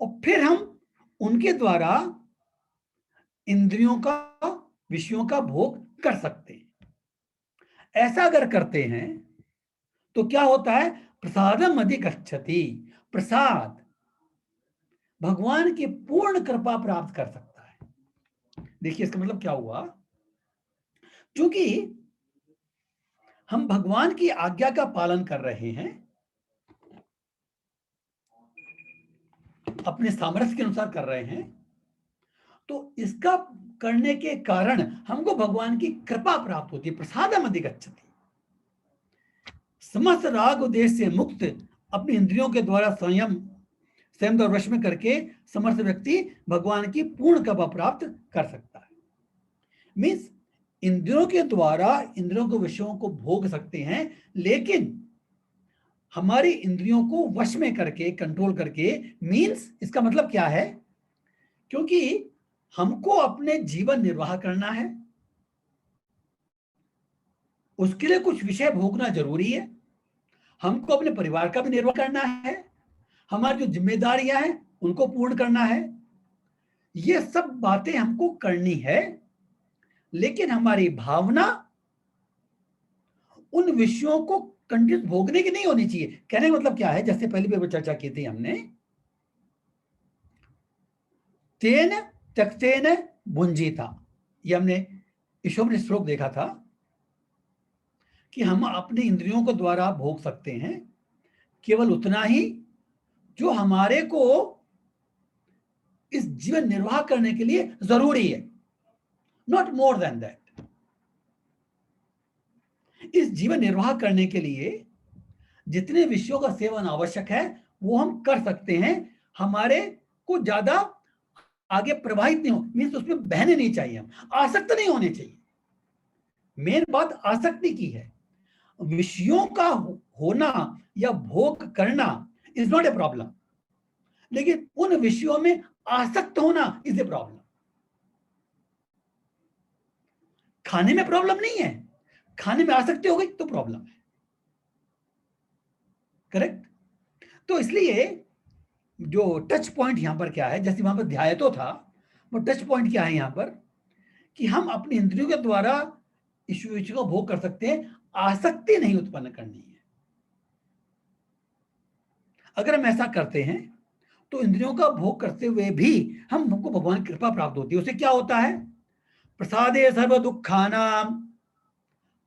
और फिर हम उनके द्वारा इंद्रियों का, विषयों का भोग कर सकते हैं। ऐसा अगर करते हैं तो क्या होता है, प्रसादम अधिगच्छति। प्रसाद, भगवान की पूर्ण कृपा प्राप्त कर सकता है। देखिए इसका मतलब क्या हुआ, क्योंकि हम भगवान की आज्ञा का पालन कर रहे हैं, अपने सामर्थ्य के अनुसार कर रहे हैं, तो इसका करने के कारण हमको भगवान की कृपा प्राप्त होती है। प्रसादम अधिगच्छति, समस्त राग उद्देश्य से मुक्त, अपनी इंद्रियों के द्वारा संयम और वश में करके समर्थ व्यक्ति भगवान की पूर्ण कृपा प्राप्त कर सकता है। मीन्स इंद्रियों के द्वारा इंद्रियों के विषयों को भोग सकते हैं, लेकिन हमारी इंद्रियों को वश में करके, कंट्रोल करके। मीन्स इसका मतलब क्या है, क्योंकि हमको अपने जीवन निर्वाह करना है, उसके लिए कुछ विषय भोगना जरूरी है। हमको अपने परिवार का भी निर्वाह करना है, हमारी जो जिम्मेदारियां हैं उनको पूर्ण करना है। ये सब बातें हमको करनी है, लेकिन हमारी भावना उन विषयों को कंटिन्यू भोगने की नहीं होनी चाहिए। कहने का मतलब क्या है, जैसे पहले भी चर्चा की थी हमने, तेन त्यक्तेन भुंजीता, ये हमने ईशोप ने श्लोक देखा था कि हम अपने इंद्रियों को द्वारा भोग सकते हैं केवल उतना ही जो हमारे को इस जीवन निर्वाह करने के लिए जरूरी है, नॉट मोर देन दैट। इस जीवन निर्वाह करने के लिए जितने विषयों का सेवन आवश्यक है वो हम कर सकते हैं, हमारे को ज्यादा आगे प्रवाहित नहीं हो, मीन्स उसमें बहने नहीं चाहिए, हम आसक्त नहीं होने चाहिए। मेन बात आसक्ति की है। विषयों का होना या भोग करना इज नॉट ए प्रॉब्लम, लेकिन उन विषयों में आसक्त होना इज ए प्रॉब्लम। खाने में प्रॉब्लम नहीं है, खाने में आसक्ति हो गई तो प्रॉब्लम है। करेक्ट? तो इसलिए जो टच पॉइंट यहां पर क्या है, जैसे वहां पर ध्याय तो था, वो टच पॉइंट क्या है यहां पर कि हम अपनी इंद्रियों के द्वारा ईश्वर को भोग कर सकते हैं, आसक्ति नहीं उत्पन्न करनी है। अगर हम ऐसा करते हैं तो इंद्रियों का भोग करते हुए भी हमको भगवान की कृपा प्राप्त होती है। उससे क्या होता है? प्रसादे सर्व दुखानाम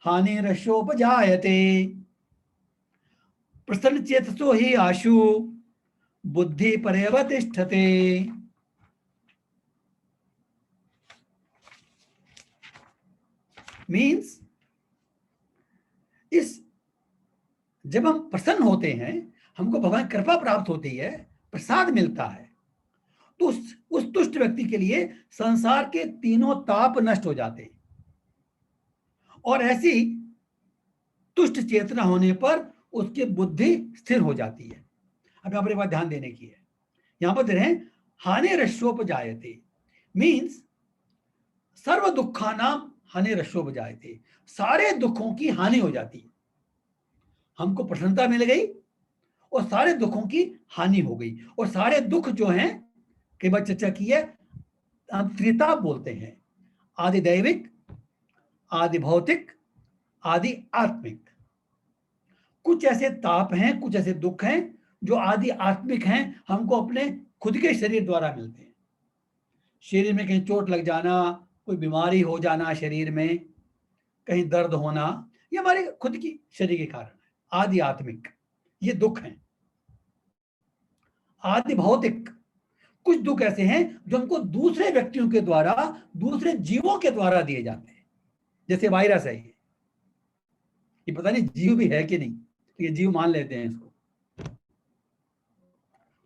हानिरशोपजायते प्रसन्न चेतसो ही आशु बुद्धि पर्यवतिष्ठते। मीन्स इस जब हम प्रसन्न होते हैं, हमको भगवान कृपा प्राप्त होती है, प्रसाद मिलता है, तो उस तुष्ट व्यक्ति के लिए संसार के तीनों ताप नष्ट हो जाते हैं। और ऐसी तुष्ट चेतना होने पर उसकी बुद्धि स्थिर हो जाती है। अब यहां पर एक बात ध्यान देने की है, यहां पर दे रहे हैं हानि रश्योपजायते, मीन्स सर्व दुखानाम हानि रश्योपजायते, सारे दुखों की हानि हो जाती है। हमको प्रसन्नता मिल गई और सारे दुखों की हानि हो गई। और सारे दुख जो हैं, कई बार चर्चा की है, हम त्रिताप बोलते हैं, आदि दैविक, आदि भौतिक, आदि आत्मिक। कुछ ऐसे ताप हैं, कुछ ऐसे दुख हैं जो आदि आत्मिक हैं, हमको अपने खुद के शरीर द्वारा मिलते हैं। शरीर में कहीं चोट लग जाना, कोई बीमारी हो जाना शरीर में, कहीं दर्द होना, ये हमारे खुद की शरीर के कारण है, आदि आत्मिक ये दुख हैं। आदि भौतिक, कुछ दुख ऐसे हैं जो हमको दूसरे व्यक्तियों के द्वारा, दूसरे जीवों के द्वारा दिए जाते हैं। जैसे वायरस है, ये पता नहीं जीव भी है कि नहीं, ये जीव मान लेते हैं इसको।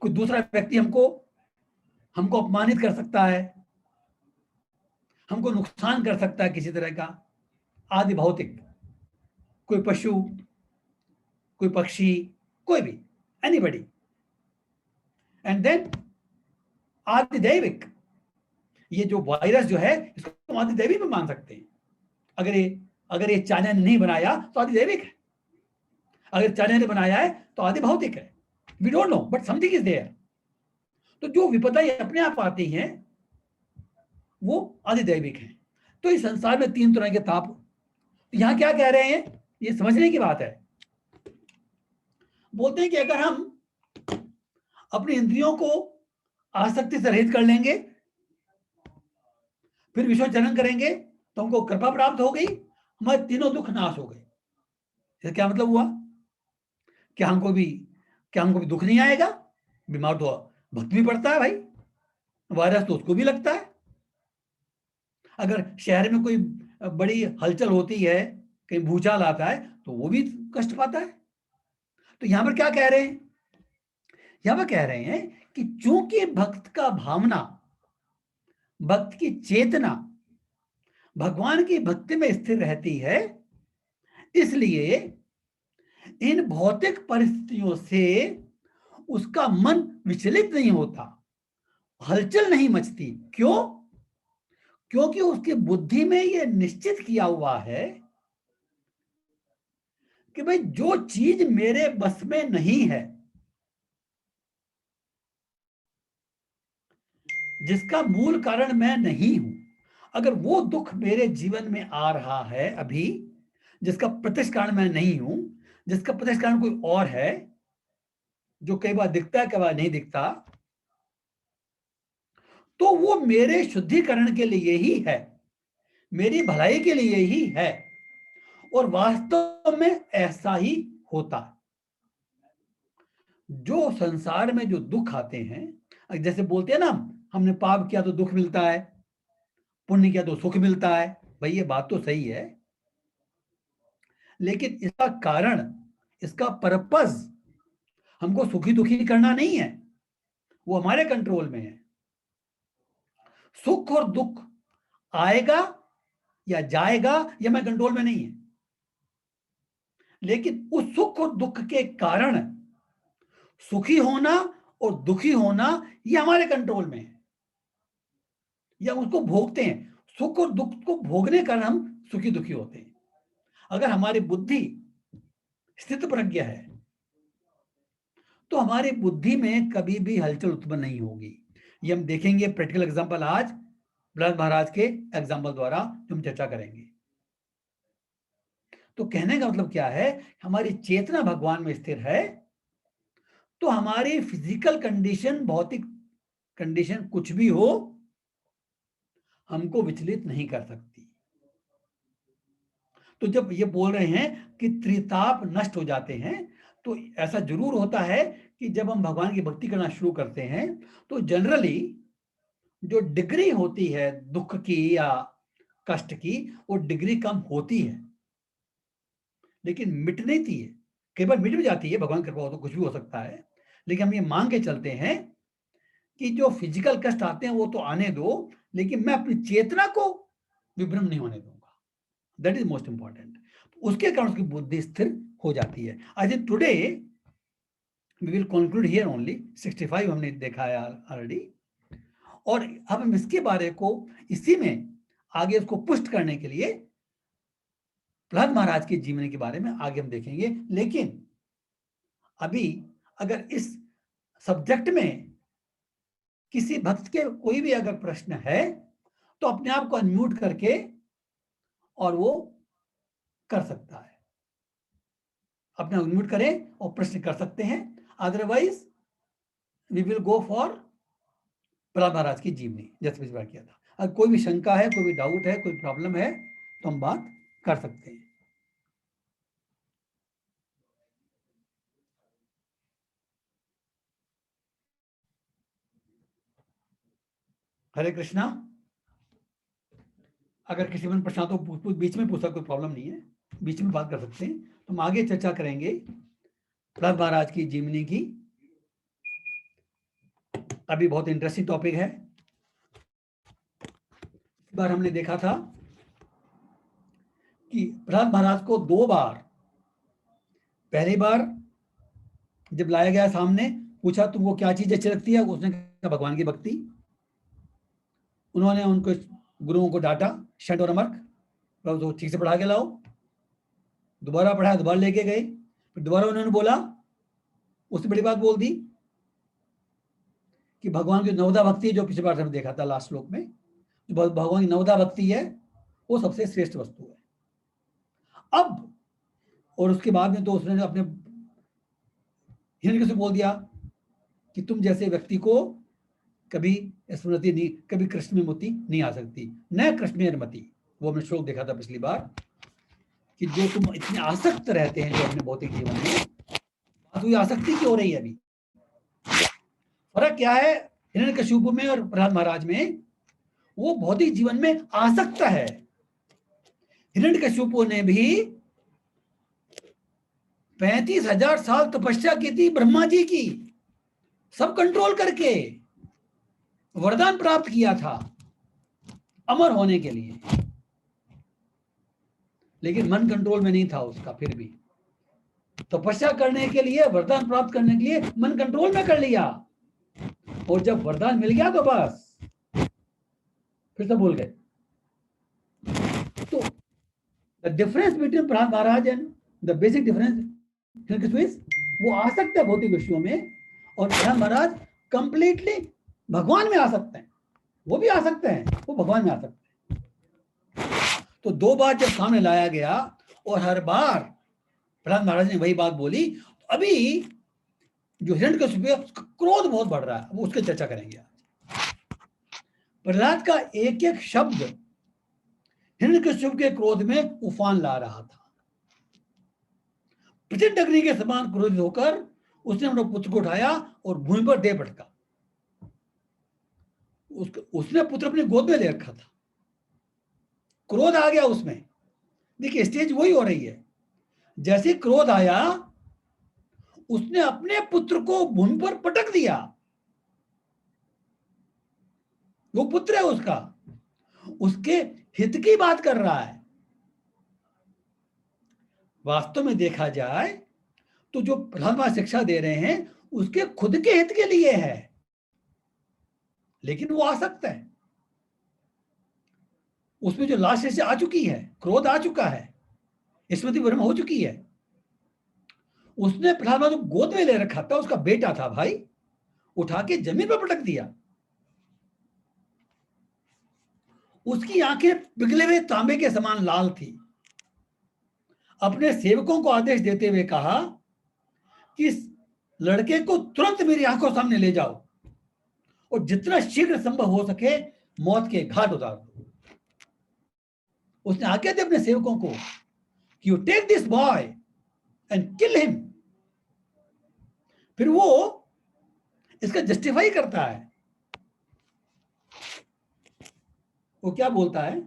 कोई दूसरा व्यक्ति हमको हमको अपमानित कर सकता है, हमको नुकसान कर सकता है किसी तरह का, आदि भौतिक। कोई पशु, कोई पक्षी, कोई भी, एनीबॉडी। एंड देन आदि दैविक, ये जो वायरस जो है इसको हम आदि दैविक में मान सकते हैं। अगर ये चाइना ने नहीं बनाया तो आदि दैविक है, अगर चाइना ने बनाया है तो आदि भौतिक है। We don't know, but something is there. तो जो विपदाएं अपने आप आती हैं वो आदि दैविक है। तो इस संसार में तीन तरह के ताप। यहां क्या कह रहे हैं, ये समझने की बात है। बोलते हैं कि अगर हम अपनी इंद्रियों को आसक्ति से रहित कर लेंगे, फिर विश्व चरण करेंगे, तो हमको कृपा प्राप्त हो गई, हमारे तीनों दुख नाश हो गए। इसका क्या मतलब हुआ? क्या हमको भी दुख नहीं आएगा? बीमार तो भक्त भी पड़ता है भाई, वायरस तो उसको भी लगता है। अगर शहर में कोई बड़ी हलचल होती है, कहीं भूचाल आता है, तो वो भी कष्ट पाता है। तो यहां पर क्या कह रहे हैं? यहां पर कह रहे हैं कि चूंकि भक्त का भावना, भक्त की चेतना भगवान की भक्ति में स्थिर रहती है, इसलिए इन भौतिक परिस्थितियों से उसका मन विचलित नहीं होता, हलचल नहीं मचती। क्यों? क्योंकि उसकी बुद्धि में यह निश्चित किया हुआ है कि भाई जो चीज मेरे बस में नहीं है, जिसका मूल कारण मैं नहीं हूं, अगर वो दुख मेरे जीवन में आ रहा है अभी, जिसका प्रत्यक्ष कारण मैं नहीं हूं, जिसका प्रत्यक्ष कारण कोई और है, जो कई बार दिखता है कई बार नहीं दिखता, तो वो मेरे शुद्धिकरण के लिए ही है। मेरी भलाई के लिए ही है, और वास्तव में ऐसा ही होता है। जो संसार में जो दुख आते हैं, जैसे बोलते हैं ना, हमने पाप किया तो दुख मिलता है, पुण्य किया तो सुख मिलता है। भाई ये बात तो सही है, लेकिन इसका कारण, इसका पर्पस हमको सुखी दुखी करना नहीं है, वो हमारे कंट्रोल में है। सुख और दुख आएगा या जाएगा ये हमारे कंट्रोल में नहीं है, लेकिन उस सुख और दुख के कारण सुखी होना और दुखी होना ये हमारे कंट्रोल में है, या उसको भोगते हैं। सुख और दुख को भोगने कारण हम सुखी दुखी होते हैं। अगर हमारी बुद्धि स्थित प्रज्ञ है तो हमारी बुद्धि में कभी भी हलचल उत्पन्न नहीं होगी। ये हम देखेंगे प्रैक्टिकल एग्जांपल आज प्रहलाद महाराज के एग्जांपल द्वारा जो हम चर्चा करेंगे। तो कहने का मतलब क्या है, हमारी चेतना भगवान में स्थिर है तो हमारी फिजिकल कंडीशन, भौतिक कंडीशन कुछ भी हो, हमको विचलित नहीं कर सकती। तो जब ये बोल रहे हैं कि त्रिताप नष्ट हो जाते हैं, तो ऐसा जरूर होता है कि जब हम भगवान की भक्ति करना शुरू करते हैं तो जनरली जो डिग्री होती है दुख की या कष्ट की, वो डिग्री कम होती है, लेकिन मिट नहीं थी। कई बार मिट भी जाती है, भगवान कृपा हो तो कुछ भी हो सकता है, लेकिन हम ये मांग के चलते हैं कि जो फिजिकल कष्ट आते हैं वो तो आने दो, लेकिन मैं अपनी चेतना को विभ्रम नहीं होने दूंगा। That is most important. उसके कारण उसकी बुद्धि स्थिर हो जाती है। I think today we will conclude here only. 65 हमने देखा है ऑलरेडी, और अब हम इसके बारे को, इसी में आगे उसको पुष्ट करने के लिए प्रहलाद महाराज के जीवन के बारे में आगे हम देखेंगे। लेकिन अभी अगर इस सब्जेक्ट में किसी भक्त के कोई भी अगर प्रश्न है तो अपने आप को अनम्यूट करके और वो कर सकता है, अपने अनम्यूट करें और प्रश्न कर सकते हैं। Otherwise we will go for Prahlad Maharaj की जीवनी, जैसे पिछली बार किया था। अगर कोई भी शंका है, कोई भी डाउट है, कोई प्रॉब्लम है तो हम बात कर सकते हैं। हरे कृष्णा। अगर किसी मन प्रश्न तो बीच में पूछा, कोई प्रॉब्लम नहीं है, बीच में बात कर सकते हैं। तो हम आगे चर्चा करेंगे प्रहलाद महाराज की जीवनी की। अभी बहुत इंटरेस्टिंग टॉपिक है। इस बार हमने देखा था कि प्रहलाद महाराज को 2 बार, पहली बार जब लाया गया सामने, पूछा तुमको क्या चीज अच्छी लगती है, उसने कहा भगवान की भक्ति। उन्होंने उनको गुरुओं को डांटा, शंट और अमर्क, तो ठीक से पढ़ा के लाओ। दोबारा पढ़ाया, दोबारा लेके गए, फिर दोबारा उन्होंने बोला, उससे बड़ी बात बोल दी कि भगवान की नवदा भक्ति, जो पिछली बार हमने देखा था लास्ट श्लोक में, जो भगवान की नवदा भक्ति है वो सबसे श्रेष्ठ वस्तु है। अब और उसके बाद में तो उसने अपने हिरण्यकशिपु से बोल दिया कि तुम जैसे व्यक्ति को कभी स्मृति नहीं, कभी कृष्ण में मति नहीं आ सकती, न कृष्ण में मति। वो हमने श्लोक देखा था पिछली बार कि जो तुम इतने आसक्त रहते हैं जो अपने भौतिक जीवन में, बात हुई आसक्ति की हो रही है। अभी फर्क क्या है हिरण्यकशिपु में और प्रहलाद महाराज में? वो भौतिक जीवन में आसक्त है। हिरण्यकशिपु ने भी 35,000 साल तपस्या की थी ब्रह्मा जी की, सब कंट्रोल करके वरदान प्राप्त किया था अमर होने के लिए, लेकिन मन कंट्रोल में नहीं था उसका। फिर भी तपस्या करने के लिए, वरदान प्राप्त करने के लिए मन कंट्रोल में कर लिया, और जब वरदान मिल गया तो बस फिर तो भूल गए। तो the difference between Prahlad Maharaj and the basic difference, वो आ सकता है भौतिक विषयों में, और प्रहलाद महाराज कंप्लीटली भगवान में आ सकते हैं। वो भी आ सकते हैं, वो भगवान में आ सकते हैं। तो 2 बार जब सामने लाया गया और हर बार प्रहलाद महाराज ने वही बात बोली, तो अभी जो हिरण्यकशिपु क्रोध बहुत बढ़ रहा है, वो उसकी चर्चा करेंगे। प्रहलाद का एक एक शब्द हिरण्यकश्यप के क्रोध में उफान ला रहा था। प्रचंड अग्नि के समान क्रोधित होकर उसने अपने पुत्र को उठाया और भूमि पर दे पटका। उसने पुत्र अपनी गोद में ले रखा था, क्रोध आ गया उसमें। देखिए स्टेज वही हो रही है, जैसे क्रोध आया उसने अपने पुत्र को भूमि पर पटक दिया। वो पुत्र है उसका, उसके हित की बात कर रहा है। वास्तव में देखा जाए तो जो प्रधानमंत्री शिक्षा दे रहे हैं उसके खुद के हित के लिए है, लेकिन वो आसक्त है। उसमें जो लाश से आ चुकी है, क्रोध आ चुका है, स्मृति भ्रम हो चुकी है। उसने प्रधानमंत्री को गोद में ले रखा था, उसका बेटा था भाई, उठा के जमीन पर पटक दिया। उसकी आंखें पिघले हुए तांबे के समान लाल थी। अपने सेवकों को आदेश देते हुए कहा कि इस लड़के को तुरंत मेरी आंखों सामने ले जाओ और जितना शीघ्र संभव हो सके मौत के घाट उतार दो। उसने आज्ञा दी अपने सेवकों को कि you take this boy and kill him. फिर वो इसका जस्टिफाई करता है। वो क्या बोलता है,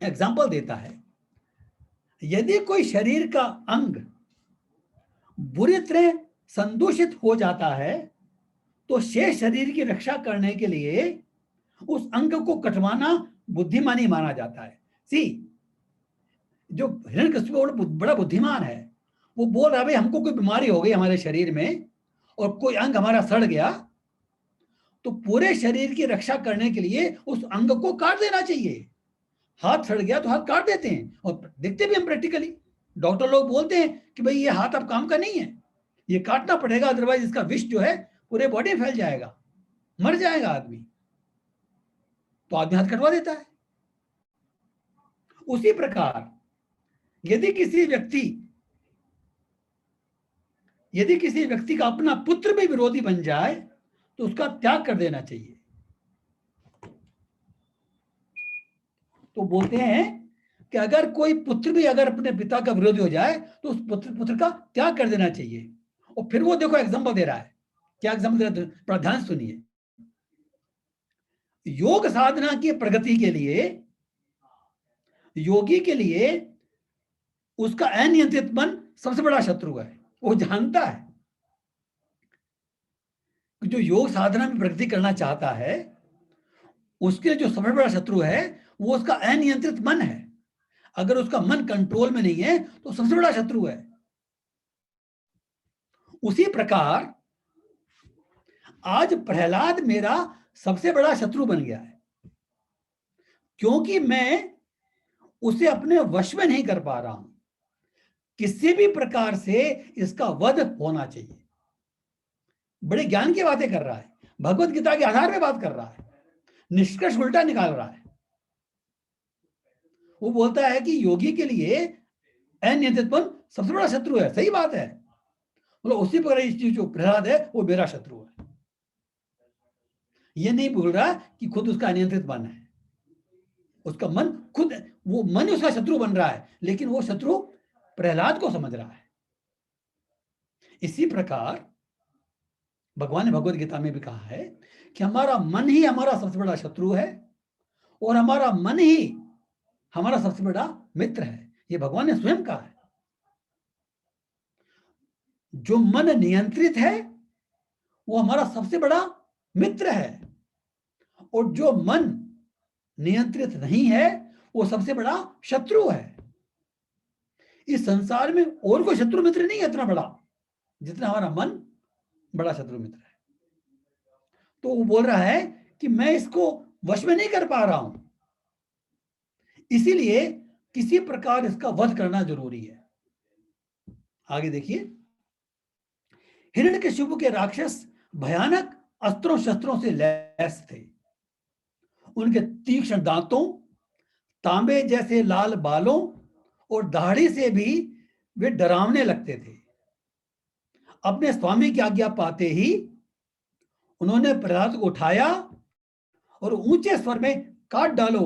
एग्जाम्पल देता है, यदि कोई शरीर का अंग बुरी तरह संदूषित हो जाता है तो शेष शरीर की रक्षा करने के लिए उस अंग को कटवाना बुद्धिमानी माना जाता है। सी, जो हिरण्यकश्यप बड़ा बुद्धिमान है, वो बोल रहा है भाई हमको कोई बीमारी हो गई हमारे शरीर में और कोई अंग हमारा सड़ गया तो पूरे शरीर की रक्षा करने के लिए उस अंग को काट देना चाहिए। हाथ सड़ गया तो हाथ काट देते हैं, और देखते भी हम प्रैक्टिकली। डॉक्टर लोग बोलते हैं कि भाई ये हाथ अब काम का नहीं है, ये काटना पड़ेगा, अदरवाइज इसका विष जो है पूरे बॉडी में फैल जाएगा, मर जाएगा आदमी। तो आदमी हाथ कटवा देता है। उसी प्रकार यदि किसी व्यक्ति का अपना पुत्र भी विरोधी बन जाए तो उसका त्याग कर देना चाहिए। तो बोलते हैं कि अगर कोई पुत्र भी अगर अपने पिता का विरोधी हो जाए तो उस पुत्र का त्याग कर देना चाहिए। और फिर वो देखो एग्जाम्पल दे रहा है, क्या एग्जाम्पल दे रहा है, ध्यान सुनिए। योग साधना की प्रगति के लिए योगी के लिए उसका अनियंत्रित मन सबसे बड़ा शत्रु है। वो जानता है कि जो योग साधना में प्रगति करना चाहता है उसके जो सबसे बड़ा शत्रु है वो उसका अनियंत्रित मन है। अगर उसका मन कंट्रोल में नहीं है तो सबसे बड़ा शत्रु है। उसी प्रकार आज प्रहलाद मेरा सबसे बड़ा शत्रु बन गया है, क्योंकि मैं उसे अपने वश में नहीं कर पा रहा हूं। किसी भी प्रकार से इसका वध होना चाहिए। बड़े ज्ञान की बातें कर रहा है, भगवत गीता के आधार पे बात कर रहा है, निष्कर्ष उल्टा निकाल रहा है। वो बोलता है कि योगी के लिए अनियंत्रित मन सबसे बड़ा शत्रु है। सही बात है, मतलब उसी प्रकार जो प्रहलाद है वो मेरा शत्रु है। ये नहीं बोल रहा कि खुद उसका अनियंत्रित मन है, उसका मन खुद, वो मन उसका शत्रु बन रहा है, लेकिन वो शत्रु प्रहलाद को समझ रहा है। इसी प्रकार भगवान ने भगवत गीता में भी कहा है कि हमारा मन ही हमारा सबसे बड़ा शत्रु है और हमारा मन ही हमारा सबसे बड़ा मित्र है। ये भगवान ने स्वयं कहा है। जो मन नियंत्रित है वो हमारा सबसे बड़ा मित्र है, और जो मन नियंत्रित नहीं है वो सबसे बड़ा शत्रु है। इस संसार में और कोई शत्रु मित्र नहीं है इतना बड़ा जितना हमारा मन बड़ा शत्रु मित्र है। तो वो बोल रहा है कि मैं इसको वश में नहीं कर पा रहा हूं, इसीलिए किसी प्रकार इसका वध करना जरूरी है। आगे देखिए, हिरण्यकशिपु के राक्षस भयानक अस्त्रों शस्त्रों से लैस थे। उनके तीक्ष्ण दांतों, तांबे जैसे लाल बालों और दाढ़ी से भी वे डरावने लगते थे। अपने स्वामी की आज्ञा पाते ही उन्होंने प्रहलाद को उठाया और ऊंचे स्वर में काट डालो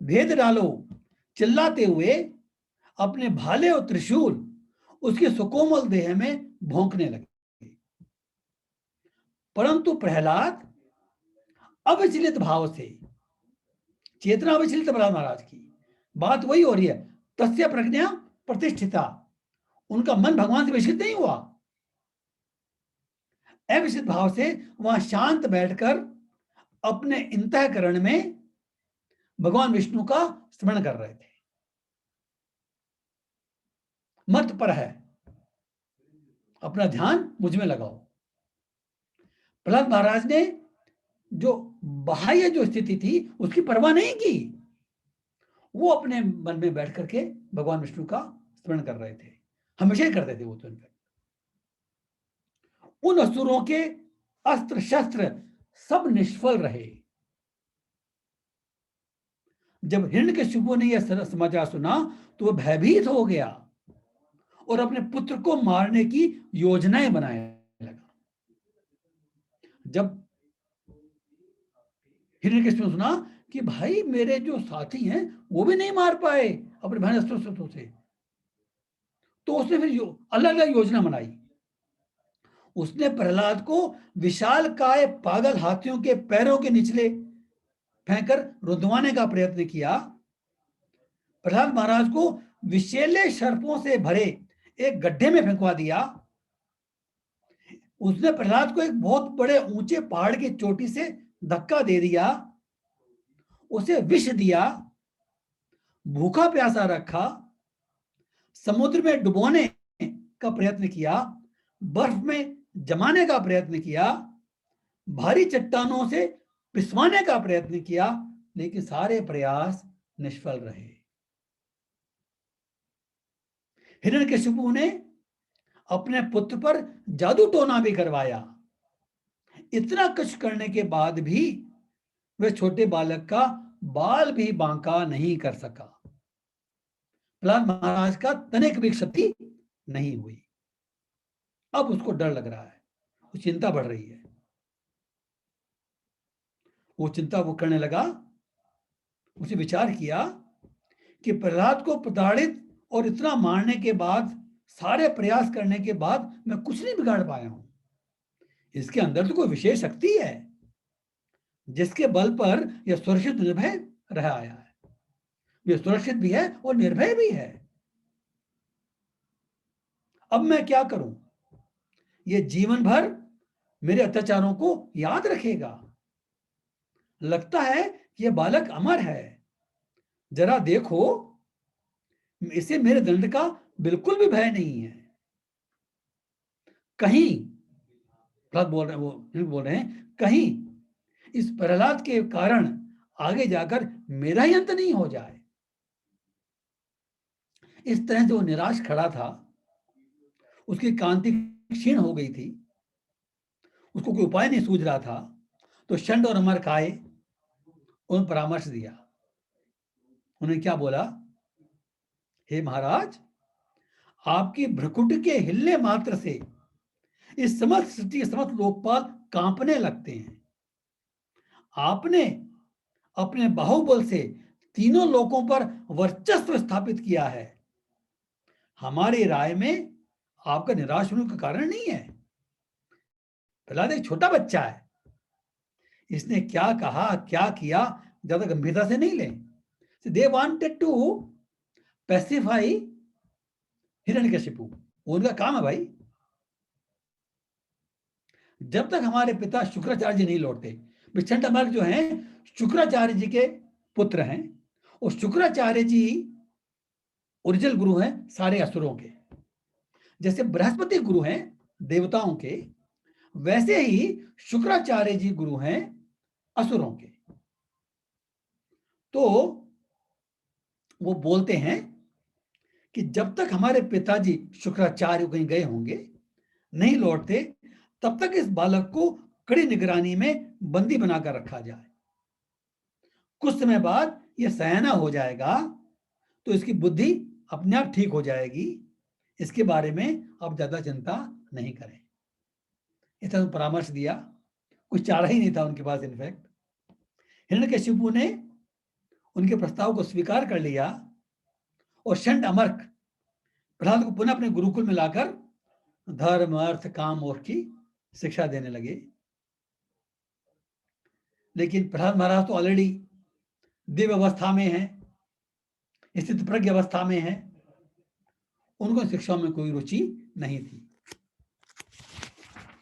भेद डालो, चिल्लाते हुए अपने भाले और त्रिशूल उसके सुकोमल देह में भोंकने लगे। परंतु प्रहलाद अविचलित भाव से, चेतना अविचलित प्रहलाद महाराज की बात वही हो रही है, तस्य प्रज्ञा प्रतिष्ठिता, उनका मन भगवान से विचलित नहीं हुआ, अविचलित भाव से वहां शांत बैठकर अपने अंतःकरण में भगवान विष्णु का स्मरण कर रहे थे। मत पर है, अपना ध्यान मुझ में लगाओ। प्रहलाद महाराज ने जो बाह्य जो स्थिति थी उसकी परवाह नहीं की, वो अपने मन में बैठ करके भगवान विष्णु का स्मरण कर रहे थे, हमेशा ही करते थे वो तो। उन असुरों के अस्त्र शस्त्र सब निष्फल रहे। जब हिरण्यकशिपु ने यह समाचार सुना तो वह भयभीत हो गया और अपने पुत्र को मारने की योजनाएं बनाने लगा। जब हिरण्यकशिपु ने सुना कि भाई मेरे जो साथी हैं वो भी नहीं मार पाए अपने भयानक अस्त्र शस्त्रों से, तो उसने फिर अलग अलग योजना बनाई। उसने प्रहलाद को विशाल काय पागल हाथियों के पैरों के निचले फेंककर रुदवाने का प्रयत्न किया। प्रहलाद महाराज को विषैले सर्पों से भरे एक गड्ढे में फेंकवा दिया। उसने प्रहलाद को एक बहुत बड़े ऊंचे पहाड़ की चोटी से धक्का दे दिया, उसे विष दिया, भूखा प्यासा रखा, समुद्र में डुबोने का प्रयत्न किया, बर्फ में जमाने का प्रयत्न किया, भारी चट्टानों से पिसवाने का प्रयत्न किया, लेकिन सारे प्रयास निष्फल रहे। हिरण्यकशिपु ने अपने पुत्र पर जादू टोना भी करवाया। इतना कुछ करने के बाद भी वह छोटे बालक का बाल भी बांका नहीं कर सका। प्रहलाद महाराज का तनिक भी क्षति नहीं हुई। अब उसको डर लग रहा है, वो चिंता बढ़ रही है। वो चिंता वो करने लगा, उसे विचार किया कि प्रहलाद को प्रताड़ित और इतना मारने के बाद, सारे प्रयास करने के बाद मैं कुछ नहीं बिगाड़ पाया हूं। इसके अंदर तो कोई विशेष शक्ति है जिसके बल पर यह सुरक्षित निर्भय रह आया है। यह सुरक्षित भी है और निर्भय भी है। अब मैं क्या करूं? यह जीवन भर मेरे अत्याचारों को याद रखेगा। लगता है यह बालक अमर है। जरा देखो, इसे मेरे दंड का बिल्कुल भी भय नहीं है। कहीं प्रहलाद बोल रहे हैं कहीं इस प्रहलाद के कारण आगे जाकर मेरा ही अंत नहीं हो जाए। इस तरह से वो निराश खड़ा था, उसकी कांति क्षीण हो गई थी, उसको कोई उपाय नहीं सूझ रहा था। तो षंड और अमर काय उन्होंने परामर्श दिया। उन्होंने क्या बोला? हे महाराज, आपकी भ्रकुट के हिलने मात्र से इस समस्त सृष्टि, समस्त लोकपाल कांपने लगते हैं। आपने अपने बाहुबल से तीनों लोकों पर वर्चस्व स्थापित किया है। हमारी राय में आपका निराश होने का कारण नहीं है। प्रहलाद एक छोटा बच्चा है, इसने क्या कहा क्या किया ज्यादा गंभीरता से नहीं लें। They wanted to pacify Hiranyakashipu, उनका काम है भाई। जब तक हमारे पिता शुक्राचार्य जी नहीं लौटते, विच्छंड मार्ग जो हैं शुक्राचार्य जी के पुत्र हैं, और शुक्राचार्य जी ओरिजिनल गुरु हैं सारे असुरों के। जैसे बृहस्पति गुरु हैं देवताओं के, वैसे ही शुक्राचार्य जी गुरु हैं असुरों के। तो वो बोलते हैं कि जब तक हमारे पिताजी शुक्राचार्य कहीं गए होंगे, नहीं लौटते, तब तक इस बालक को कड़ी निगरानी में बंदी बनाकर रखा जाए। कुछ समय बाद यह सयाना हो जाएगा तो इसकी बुद्धि अपने आप ठीक हो जाएगी। इसके बारे में आप ज्यादा चिंता नहीं करें। इतना परामर्श दिया, कुछ चारा ही नहीं था उनके पास। इनफैक्ट हिरण्यकशिपु ने उनके प्रस्ताव को स्वीकार कर लिया और शंट अमर्क प्रहलाद को पुनः अपने गुरुकुल में लाकर धर्म, अर्थ, काम, मोक्ष की शिक्षा देने लगे। लेकिन प्रहलाद महाराज तो ऑलरेडी दिव्य अवस्था में है, स्थित प्रज्ञ अवस्था में है, उनको शिक्षाओं में कोई रुचि नहीं थी।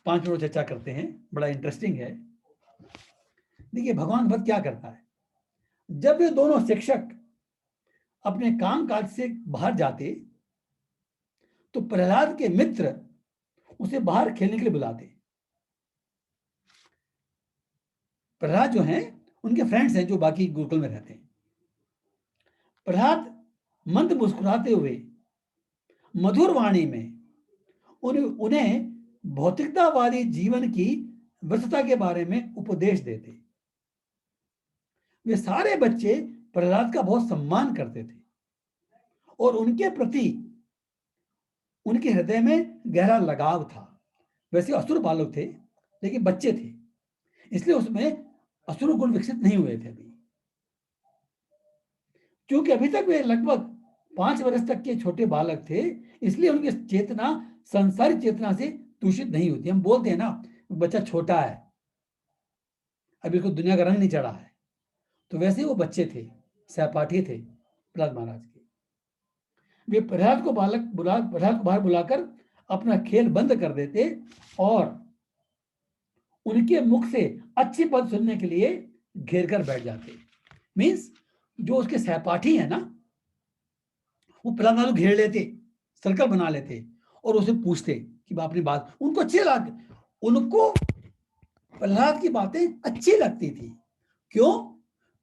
5 मिनट चर्चा करते हैं, बड़ा इंटरेस्टिंग है। देखिए भगवान भक्त क्या करता है, जब ये दोनों शिक्षक अपने काम काज से बाहर जाते तो प्रहलाद के मित्र उसे बाहर खेलने के लिए बुलाते। प्रहलाद जो हैं उनके फ्रेंड्स हैं जो बाकी गुरुकुल में रहते हैं। प्रहलाद मंद मुस्कुराते हुए मधुर वाणी में उन्हें भौतिकतावादी जीवन की व्यस्तता के बारे में उपदेश देते। वे सारे बच्चे प्रहलाद का बहुत सम्मान करते थे और उनके प्रति उनके हृदय में गहरा लगाव था। वैसे असुर बालक थे लेकिन बच्चे थे, इसलिए उसमें असुर गुण विकसित नहीं हुए थे अभी, क्योंकि अभी तक वे लगभग 5 वर्ष तक के छोटे बालक थे, इसलिए उनकी चेतना संसारिक चेतना से दूषित नहीं होती। हम बोलते हैं ना बच्चा छोटा है, अभी उसको दुनिया का रंग नहीं चढ़ा है, तो वैसे वो बच्चे थे, सहपाठी थे प्रहलाद महाराज के। वे प्रहलाद को बाहर बुलाकर अपना खेल बंद कर देते और उनके मुख से अच्छी बात सुनने के लिए घेर कर बैठ जाते। मीन्स जो उसके सहपाठी है ना, वो प्रहलाद महाराज को घेर लेते, सर्कल बना लेते और उसे पूछते कि अपनी बात, उनको अच्छी लग, उनको प्रहलाद की बातें अच्छी लगती थी। क्यों?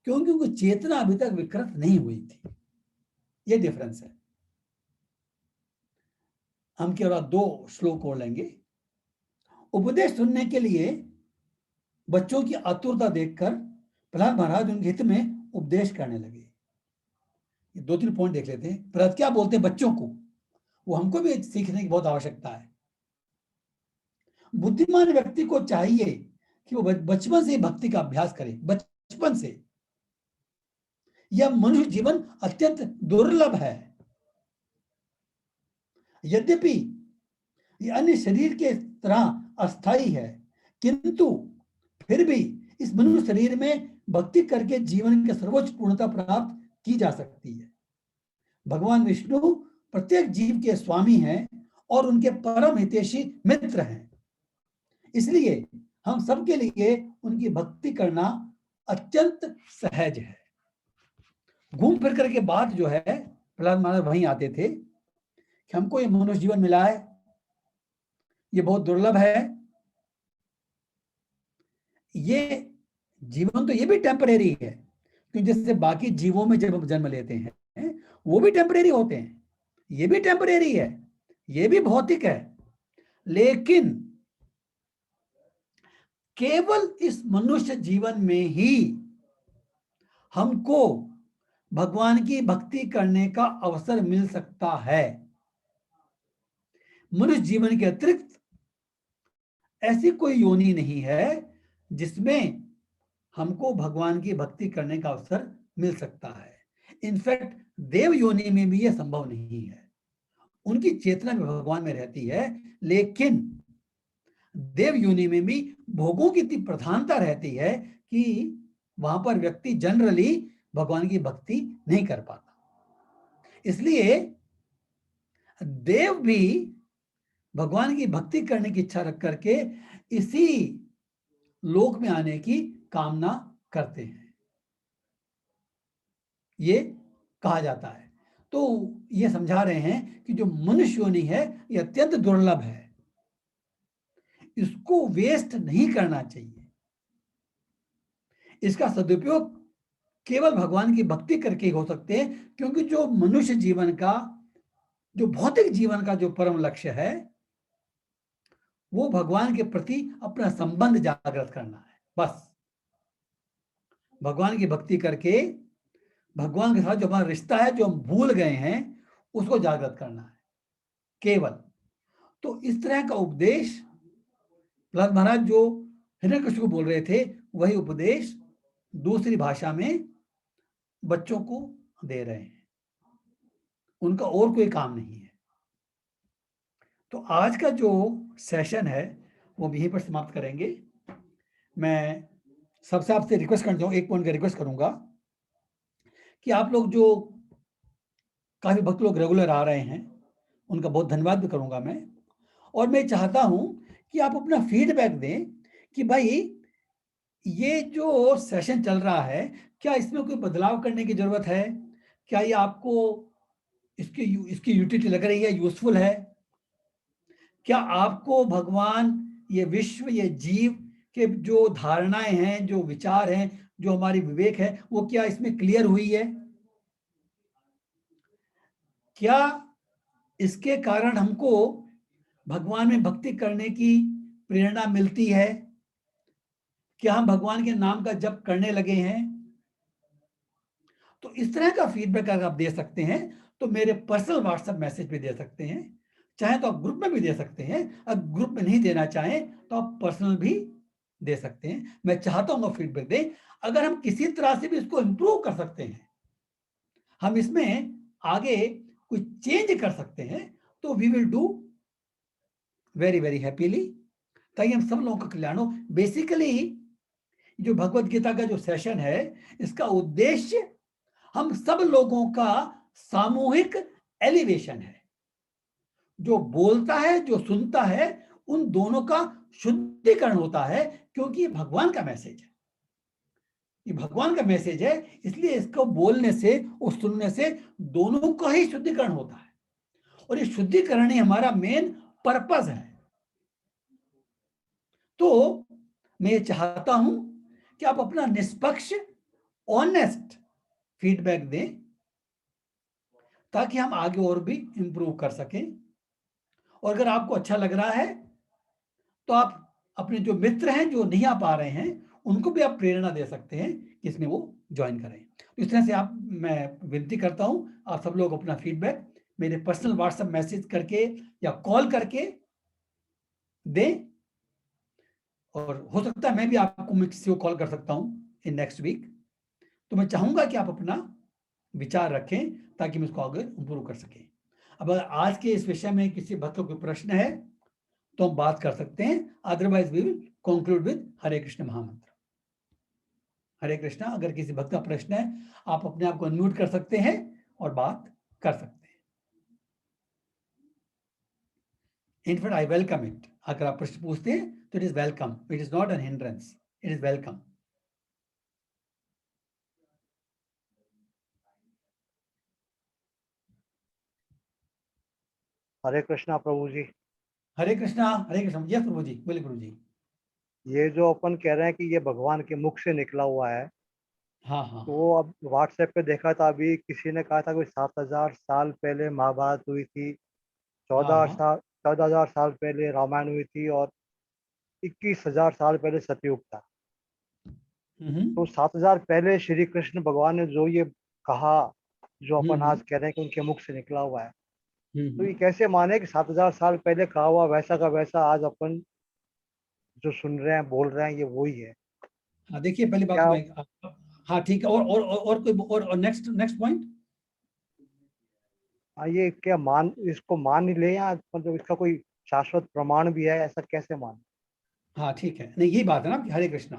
क्योंकि उनकी चेतना अभी तक विकृत नहीं हुई थी। ये डिफरेंस है। हम केवल 2 श्लोक और लेंगे। उपदेश सुनने के लिए बच्चों की आतुरता देखकर प्रहलाद महाराज उनके हित में उपदेश करने लगे। ये 2-3 पॉइंट देख लेते हैं। प्रहलाद क्या बोलते हैं बच्चों को, वो हमको भी सीखने की बहुत आवश्यकता है। बुद्धिमान व्यक्ति को चाहिए कि वो बचपन से भक्ति का अभ्यास करे, बचपन से। यह मनुष्य जीवन अत्यंत दुर्लभ है। यद्यपि यह अन्य शरीर के तरह अस्थायी है, किंतु फिर भी इस मनुष्य शरीर में भक्ति करके जीवन की सर्वोच्च पूर्णता प्राप्त की जा सकती है। भगवान विष्णु प्रत्येक जीव के स्वामी हैं और उनके परम हितैषी मित्र हैं, इसलिए हम सबके लिए उनकी भक्ति करना अत्यंत सहज है। घूम फिर करके बात जो है, प्रहलाद महाराज वहीं आते थे कि हमको ये मनुष्य जीवन मिला है, ये बहुत दुर्लभ है। ये जीवन तो ये भी टेम्परेरी है, क्योंकि जैसे बाकी जीवों में जब हम जन्म लेते हैं वो भी टेम्परेरी होते हैं, ये भी टेम्परेरी है, ये भी भौतिक है। लेकिन केवल इस मनुष्य जीवन में ही हमको भगवान की भक्ति करने का अवसर मिल सकता है। मनुष्य जीवन के अतिरिक्त ऐसी कोई योनि नहीं है जिसमें हमको भगवान की भक्ति करने का अवसर मिल सकता है। इनफैक्ट देव योनि में भी यह संभव नहीं है। उनकी चेतना भी भगवान में रहती है, लेकिन देव योनि में भी भोगों की इतनी प्रधानता रहती है कि वहां पर व्यक्ति जनरली भगवान की भक्ति नहीं कर पाता। इसलिए देव भी भगवान की भक्ति करने की इच्छा रख करके इसी लोक में आने की कामना करते हैं, ये कहा जाता है। तो ये समझा रहे हैं कि जो मनुष्य योनि है ये अत्यंत दुर्लभ है, इसको वेस्ट नहीं करना चाहिए। इसका सदुपयोग केवल भगवान की भक्ति करके हो सकते हैं, क्योंकि जो मनुष्य जीवन का, जो भौतिक जीवन का जो परम लक्ष्य है वो भगवान के प्रति अपना संबंध जागृत करना है। बस भगवान की भक्ति करके भगवान के साथ जो हमारा रिश्ता है, जो हम भूल गए हैं, उसको जागृत करना है केवल। तो इस तरह का उपदेश प्रहलाद महाराज जो हिरण्यकशिपु को बोल रहे थे, वही उपदेश दूसरी भाषा में बच्चों को दे रहे हैं, उनका और कोई काम नहीं है। तो आज का जो सेशन है वो यहीं पर समाप्त करेंगे। मैं सबसे आपसे रिक्वेस्ट करता हूँ, एक पॉइंट का रिक्वेस्ट करूंगा कि आप लोग जो काफी भक्त लोग रेगुलर आ रहे हैं, उनका बहुत धन्यवाद भी करूंगा मैं। और मैं चाहता हूं कि आप अपना फीडबैक दें कि भाई ये जो सेशन चल रहा है, क्या इसमें कोई बदलाव करने की जरूरत है? क्या ये आपको इसकी यूटिलिटी लग रही है, यूजफुल है? क्या आपको भगवान, ये विश्व, ये जीव के जो धारणाएं हैं, जो विचार हैं, जो हमारी विवेक है, वो क्या इसमें क्लियर हुई है? क्या इसके कारण हमको भगवान में भक्ति करने की प्रेरणा मिलती है? क्या हम भगवान के नाम का जप करने लगे हैं? तो इस तरह का फीडबैक अगर आप दे सकते हैं तो मेरे पर्सनल व्हाट्सएप मैसेज पे दे सकते हैं, चाहे तो आप ग्रुप में भी दे सकते हैं। अगर ग्रुप में नहीं देना चाहें तो आप पर्सनल भी दे सकते हैं। मैं चाहता हूं फीडबैक दें। अगर हम किसी तरह से भी इसको इंप्रूव कर सकते हैं, हम इसमें आगे कुछ चेंज कर सकते हैं, तो we will do very very happily, ताकि हम सब लोगों का कल्याण हो। बेसिकली जो भगवत गीता का जो सेशन है, इसका उद्देश्य हम सब लोगों का सामूहिक एलिवेशन है। जो बोलता है, जो सुनता है, उन दोनों का शुद्धिकरण होता है, क्योंकि ये भगवान का मैसेज है। ये भगवान का मैसेज है, इसलिए इसको बोलने से और सुनने से दोनों का ही शुद्धिकरण होता है। और ये शुद्धिकरण ही हमारा मेन पर्पस है। तो मैं ये चाहता हूं कि आप अपना निष्पक्ष, ऑनेस्ट फीडबैक दें, ताकि हम आगे और भी इंप्रूव कर सकें। और अगर आपको अच्छा लग रहा है तो आप अपने जो मित्र हैं जो नहीं आ पा रहे हैं, उनको भी आप प्रेरणा दे सकते हैं कि इसमें वो ज्वाइन करें। तो इस तरह से मैं विनती करता हूं, आप सब लोग अपना फीडबैक मेरे पर्सनल व्हाट्सएप मैसेज करके या कॉल करके दें। और हो सकता है मैं भी आपको किसी को कॉल कर सकता हूं इन नेक्स्ट वीक। तो मैं चाहूंगा कि आप अपना विचार रखें ताकि मैं इसको आगे इंप्रूव कर सकें। अब अगर आज के इस विषय में किसी भक्त को प्रश्न है तो हम बात कर सकते हैं, otherwise we will conclude with Hare Krishna Mahamantra. Hare Krishna. अगर किसी भक्त का प्रश्न है, आप अपने आप को अनम्यूट कर सकते हैं और बात कर सकते हैं। In fact I welcome it. अगर आप प्रश्न पूछते हैं तो it is welcome, it is not an hindrance, it is welcome. Hare Krishna प्रभु जी। हरे कृष्णा। हरे कृष्णा। यस प्रभु जी, बोलिए प्रभु जी। ये जो अपन कह रहे हैं कि ये भगवान के मुख से निकला हुआ है, हाँ हाँ तो वो अब व्हाट्सएप पे देखा था, अभी किसी ने कहा था कोई 7,000 साल पहले महाभारत हुई थी, हाँ चौदह हाँ। साल 14,000 साल पहले रामायण हुई थी, और 21,000 साल पहले सतयुग था। तो 7,000 पहले श्री कृष्ण भगवान ने जो ये कहा, जो अपन आज कह रहे हैं कि उनके मुख से निकला हुआ है, तो ये कैसे माने कि 7,000 साल पहले कहा हुआ वैसा का वैसा आज अपन जो सुन रहे हैं, बोल रहे हैं, ये वही है? हाँ देखिए, पहली बात क्या? तो मैं, हाँ ठीक है। और कोई और नेक्स्ट नेक्स्ट पॉइंट। ये क्या इसको मान ही ले, या मतलब इसका कोई शाश्वत प्रमाण भी है, ऐसा कैसे मान? हाँ ठीक है, नहीं यही बात है ना कि हरे कृष्णा।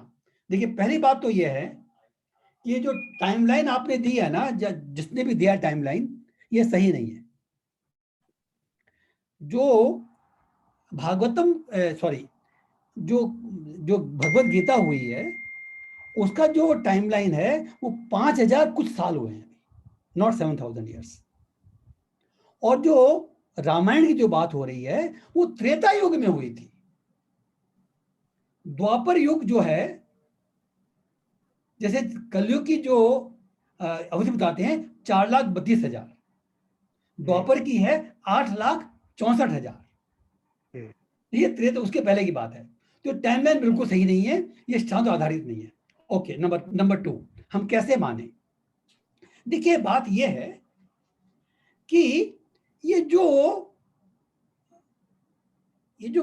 देखिए पहली बात तो ये है कि ये जो टाइमलाइन आपने दी है ना, जिसने भी दिया टाइमलाइन, ये सही नहीं है। जो भागवतम, सॉरी, जो जो भगवत गीता हुई है, उसका जो टाइमलाइन है वो 5,000 कुछ साल हुए हैं, नॉट 7,000 ईयर्स। और जो रामायण की जो बात हो रही है वो त्रेता युग में हुई थी। द्वापर युग जो है, जैसे कलयुग की जो अवधि बताते हैं 4,32,000, द्वापर की है 8,64,000। जी। ये त्रेता उसके पहले की बात है। तो टाइमलाइन बिल्कुल सही नहीं है, ये शास्त्र आधारित नहीं है। ओके, नंबर 2, हम कैसे माने? देखिए बात यह है कि ये जो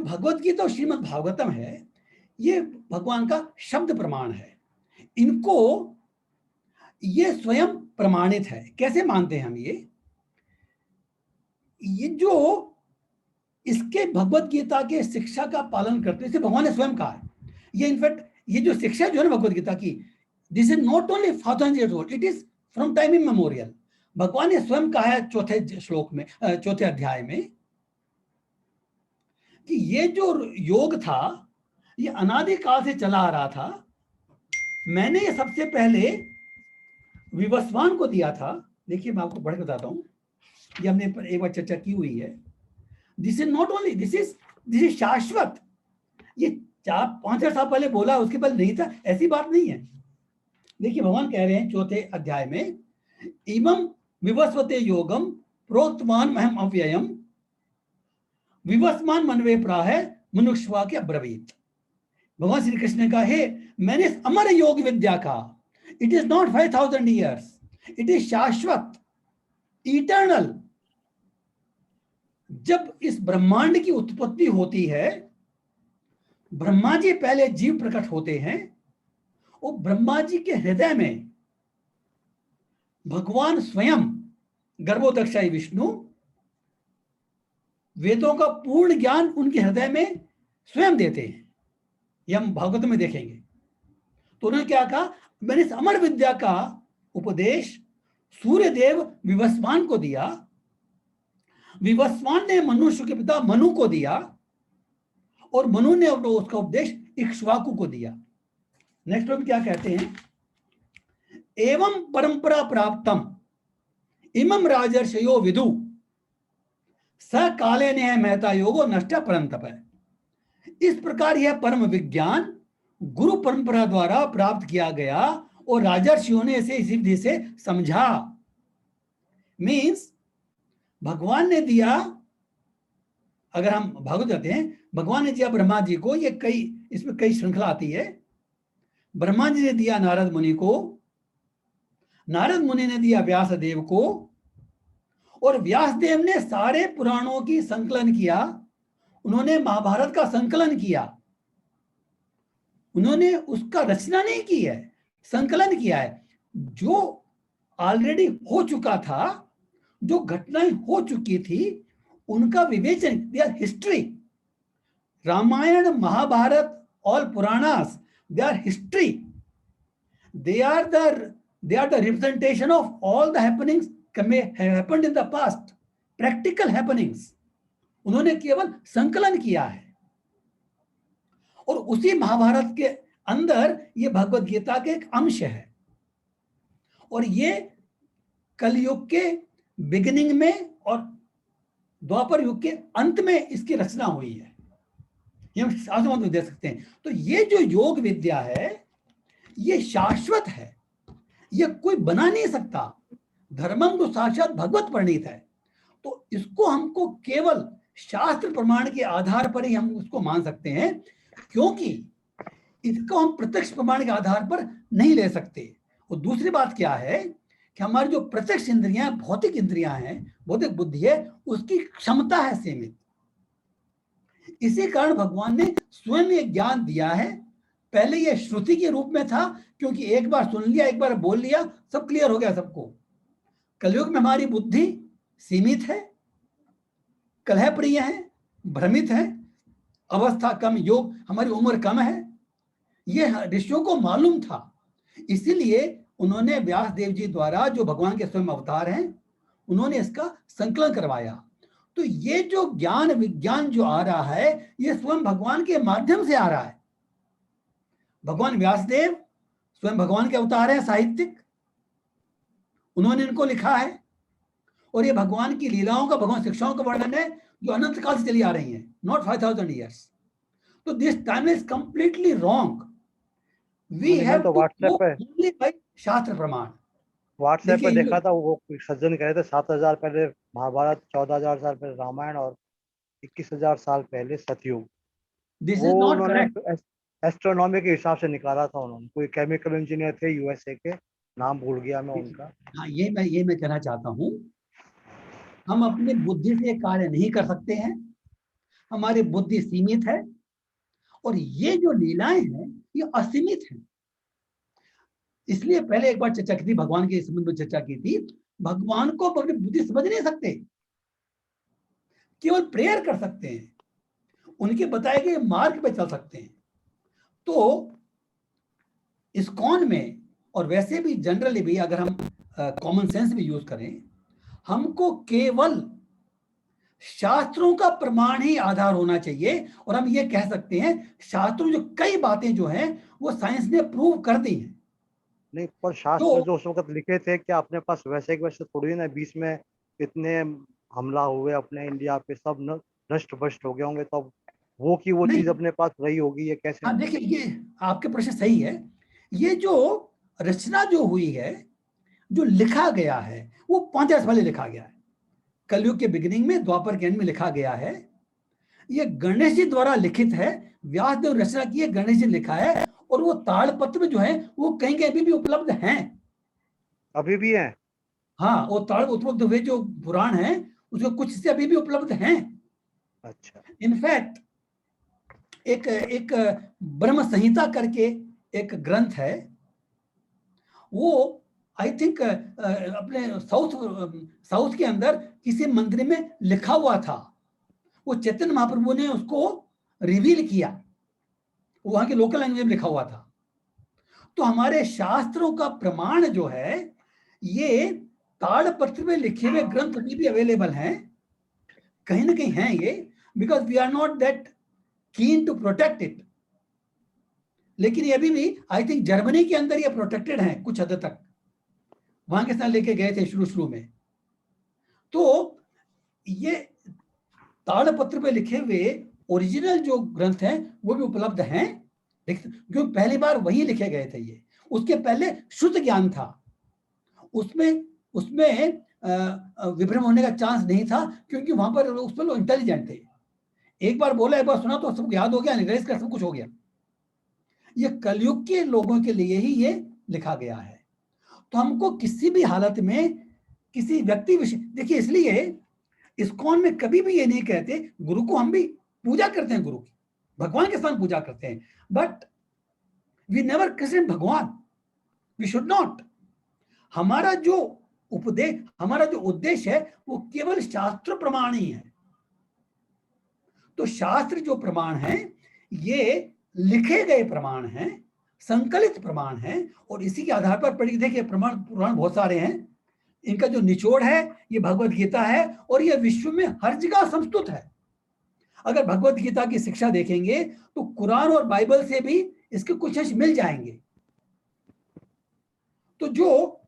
भगवत गीता और श्रीमद् भागवतम है, ये भगवान का शब्द प्रमाण है। इनको ये स्वयं प्रमाणित है। कैसे मानते हैं हम? ये जो इसके भगवत गीता के शिक्षा का पालन करते हैं, इसे भगवान ने स्वयं कहा है। ये इनफैक्ट ये जो शिक्षा जो है ना भगवत गीता की, this is not only 1000 years old, it is from time immemorial. भगवान ने स्वयं कहा है चौथे श्लोक में, चौथे अध्याय में, कि ये जो योग था ये अनादिकाल से चला आ रहा था। मैंने ये सबसे पहले विवस्वान को दिया था। देखिए मैं आपको पढ़ के बताता हूं, ये हमने एक बार चर्चा की हुई है। This is not only, this is शाश्वत। ये 4-5 साल पहले बोला, उसके पहले नहीं था, ऐसी बात नहीं है। देखिए भगवान कह रहे हैं चौथे अध्याय में, इमं विवस्वते योगम प्रोक्तवान महम अव्ययम विवस्मान मनवे प्राह मनुष्यवा के अब्रवीत। भगवान श्री कृष्ण ने कहा, हे मैंने इस अमर योग विद्या का, it is not 5000 years, it is शाश्वत, इटर्नल। जब इस ब्रह्मांड की उत्पत्ति होती है, ब्रह्मा जी पहले जीव प्रकट होते हैं, और ब्रह्मा जी के हृदय में भगवान स्वयं गर्भोदक्षाई विष्णु वेदों का पूर्ण ज्ञान उनके हृदय में स्वयं देते हैं। यह हम भागवत में देखेंगे। तो उन्होंने क्या कहा, मैंने इस अमर विद्या का उपदेश सूर्यदेव विवस्वान को दिया, विवस्वान ने मनुष्य के पिता मनु को दिया, और मनु ने उसका उपदेश इक्ष्वाकु को दिया। नेक्स्ट में क्या कहते हैं, एवं परंपरा प्राप्तम इमं राजर्षयो विदु स काले ने महता योगो नष्ट परंतप। इस प्रकार यह परम विज्ञान गुरु परंपरा द्वारा प्राप्त किया गया और राजर्षियों ने इसे इसी विधि से समझा। मीन्स भगवान ने दिया, अगर हम भागवत जाते हैं, भगवान ने दिया ब्रह्मा जी को, ये इसमें कई श्रृंखला आती है। ब्रह्मा जी ने दिया नारद मुनि को, नारद मुनि ने दिया व्यास देव को, और व्यास देव ने सारे पुराणों की संकलन किया। उन्होंने महाभारत का संकलन किया, उन्होंने उसका रचना नहीं की है, संकलन किया है। जो ऑलरेडी हो चुका था, जो घटनाएं हो चुकी थी, उनका विवेचन, दिया history. Ramayana, Mahabharata, all Puranas, they are history. They are the representation of all the happenings happened in the past, practical happenings. उन्होंने केवल संकलन किया है, और उसी महाभारत के अंदर ये भगवत गीता के एक अंश है। और ये कलयुग के बिगिनिंग में और द्वापर युग के अंत में इसकी रचना हुई है। ये हम शास्त्रों में देख सकते हैं। तो ये जो योग विद्या है ये शाश्वत है, ये कोई बना नहीं सकता। धर्मम तो साक्षात भगवत प्रणीत है। तो इसको हमको केवल शास्त्र प्रमाण के आधार पर ही हम उसको मान सकते हैं, क्योंकि इसको हम प्रत्यक्ष प्रमाण के आधार पर नहीं ले सकते। और दूसरी बात क्या है कि हमारी जो प्रत्यक्ष इंद्रियां, भौतिक इंद्रियां हैं, भौतिक बुद्धि है, उसकी क्षमता है सीमित। इसी कारण भगवान ने स्वयं ये ज्ञान दिया है। पहले ये श्रुति के रूप में था, क्योंकि एक बार सुन लिया, एक बार बोल लिया, सब क्लियर हो गया सबको। कलयुग में हमारी बुद्धि सीमित है, कलह प्रिय है, भ्रमित है, अवस्था कम, योग, हमारी उम्र कम है। ये ऋषियों को मालूम था, इसीलिए उन्होंने व्यास देव जी द्वारा, जो भगवान के स्वयं अवतार हैं, उन्होंने इसका संकलन करवाया। तो ये जो ज्ञान विज्ञान जो आ रहा है, ये स्वयं भगवान के माध्यम से आ रहा है। भगवान व्यासदेव स्वयं भगवान के अवतार है, साहित्यिक, उन्होंने इनको लिखा है। और ये भगवान की लीलाओं का, भगवान शिक्षाओं का वर्णन है, जो अनंत काल से चली आ रही हैं, नॉट 5000 years। तो this time is completely wrong. We have to go only by शास्त्र प्रमाण। व्हाट्सएप पे देखा था, वो सज्जन कह रहे थे 7000 पहले महाभारत, 14000 साल पहले रामायण, और 21000 साल पहले सतयुग। This is not correct. Astronomy के हिसाब से निकाला था उन्होंने। कोई केमिकल इंजीनियर थे यूएसए के, नाम भूल गया मैं उनका। हाँ, ये मैं कहना चाहता हूँ, हम अपनी बुद्धि से कार्य नहीं कर सकते हैं, हमारी बुद्धि सीमित है, और ये जो लीलाएं हैं ये असीमित हैं। इसलिए पहले एक बार चर्चा की थी, भगवान के संबंध में चर्चा की थी। भगवान को अपनी बुद्धि समझ नहीं सकते, केवल प्रेयर कर सकते हैं, उनके बताए गए मार्ग पे चल सकते हैं। तो इस्कॉन में और वैसे भी जनरली भी अगर हम कॉमन सेंस भी यूज करें, हमको केवल शास्त्रों का प्रमाण ही आधार होना चाहिए। और हम ये कह सकते हैं शास्त्रों जो कई बातें जो हैं वो साइंस ने प्रूव कर दी हैं। नहीं, पर शास्त्र तो जो उस वक्त लिखे थे क्या अपने पास वैसे के वैसे थोड़ी ना, बीच में इतने हमला हुए अपने इंडिया पे, सब नष्ट भ्रष्ट हो गए होंगे, तो वो की वो नहीं, चीज अपने पास रही होगी, ये कैसे? हाँ देखिए, ये आपके प्रश्न सही है। ये जो रचना जो हुई है, जो लिखा गया है, वो 5000 साल पहले लिखा गया है। कलयुग के बिगिनिंग में, द्वापर के एंड में लिखा गया है। ये गणेश जी द्वारा लिखित है, व्यास देव रचना की है, गणेश जी लिखा है। और वो ताड़पत्र जो है वो कहीं कहीं अभी भी उपलब्ध हैं। अभी भी है? हाँ, वो ताड़ उपलब्ध हुए जो पुराण है, उसके कुछ से अभी भी उपलब्ध हैं। अच्छा। इनफैक्ट एक एक ब्रह्म संहिता करके एक ग्रंथ है, वो आई थिंक अपने साउथ के अंदर किसी मंदिर में लिखा हुआ था। वो चैतन्य महाप्रभु ने उसको रिवील किया, वहां के लोकल लैंग्वेज में लिखा हुआ था। तो हमारे शास्त्रों का प्रमाण जो है, ये ताड़पत्र में लिखे हुए ग्रंथ अभी भी अवेलेबल हैं, कहीं ना कहीं हैं ये, because we are not that keen to protect it. लेकिन ये अभी भी आई थिंक जर्मनी के अंदर ये प्रोटेक्टेड हैं कुछ हद तक, वहां के साथ लेके गए थे शुरू शुरू में। तो ये ताड़पत्र पे लिखे हुए ओरिजिनल जो ग्रंथ हैं वो भी उपलब्ध हैं, क्योंकि पहली बार वही लिखे गए थे ये। उसके पहले शुद्ध ज्ञान था, उसमें उसमें विभ्रम होने का चांस नहीं था, क्योंकि वहां पर उस पर लोग इंटेलिजेंट थे। एक बार बोला, एक बार सुना तो सबको याद हो गया, निग्रेस का सब कुछ हो गया। ये कलयुग के लोगों के लिए ही ये लिखा गया है। तो हमको किसी भी हालत में किसी व्यक्ति विषय, देखिए इसलिए इस्कॉन में कभी भी ये नहीं कहते, गुरु को हम भी पूजा करते हैं, गुरु की भगवान के साथ पूजा करते हैं, बट वी नेवर क्वेश्चन भगवान, वी शुड नॉट। हमारा जो उपदेश, हमारा जो उद्देश्य है वो केवल शास्त्र प्रमाण ही है। तो शास्त्र जो प्रमाण है ये लिखे गए प्रमाण हैं, संकलित प्रमाण हैं, और इसी के आधार पर पढ़िए। देखिए प्रमाण पुराण बहुत सारे हैं, इनका जो निचोड़ है ये भगवत गीता है, और ये विश्व में हर जगह संस्तुत है। अगर भगवत गीता की शिक्षा देखेंगे तो कुरान और बाइबल से भी इसके कुछ अंश मिल जाएंगे। तो जो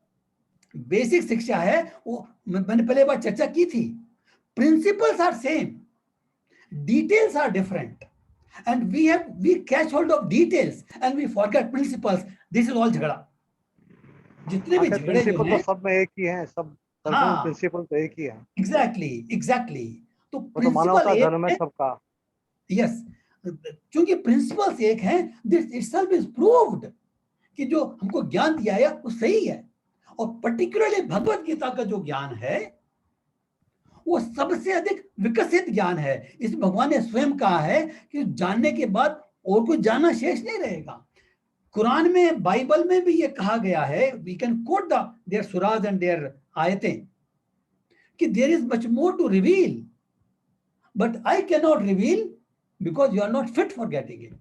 बेसिक शिक्षा है वो मैंने पहले बार चर्चा की थी, principles are same, details are different, and we catch hold of details and we forget principles. This is all झगड़ा। जितने भी आखिर झगड़े जो प्रिंसिपल तो हैं, सब में एक ही है, सब दर्शन में हाँ प्रिंसिपल तो एक ही है। Exactly exactly. तो वो तो प्रिंसिपल मानवता एक धर्म है है, सबका। यस, क्योंकि प्रिंसिपल्स एक हैं, दिस इटसेल्फ इज प्रूव्ड कि जो हमको ज्ञान दिया है वो सही है। और पर्टिकुलरली भगवत गीता का जो ज्ञान है वो सबसे अधिक विकसित ज्ञान है। इस भगवान ने स्वयं कहा है कि जानने के बाद और कुछ जानना शेष नहीं रहेगा। कुरान में, बाइबल में भी ये कहा गया है, वी कैन कोट देयर सुराज एंड देयर आयतें, कि there is much more to reveal, but I can not reveal because you are not fit for getting it.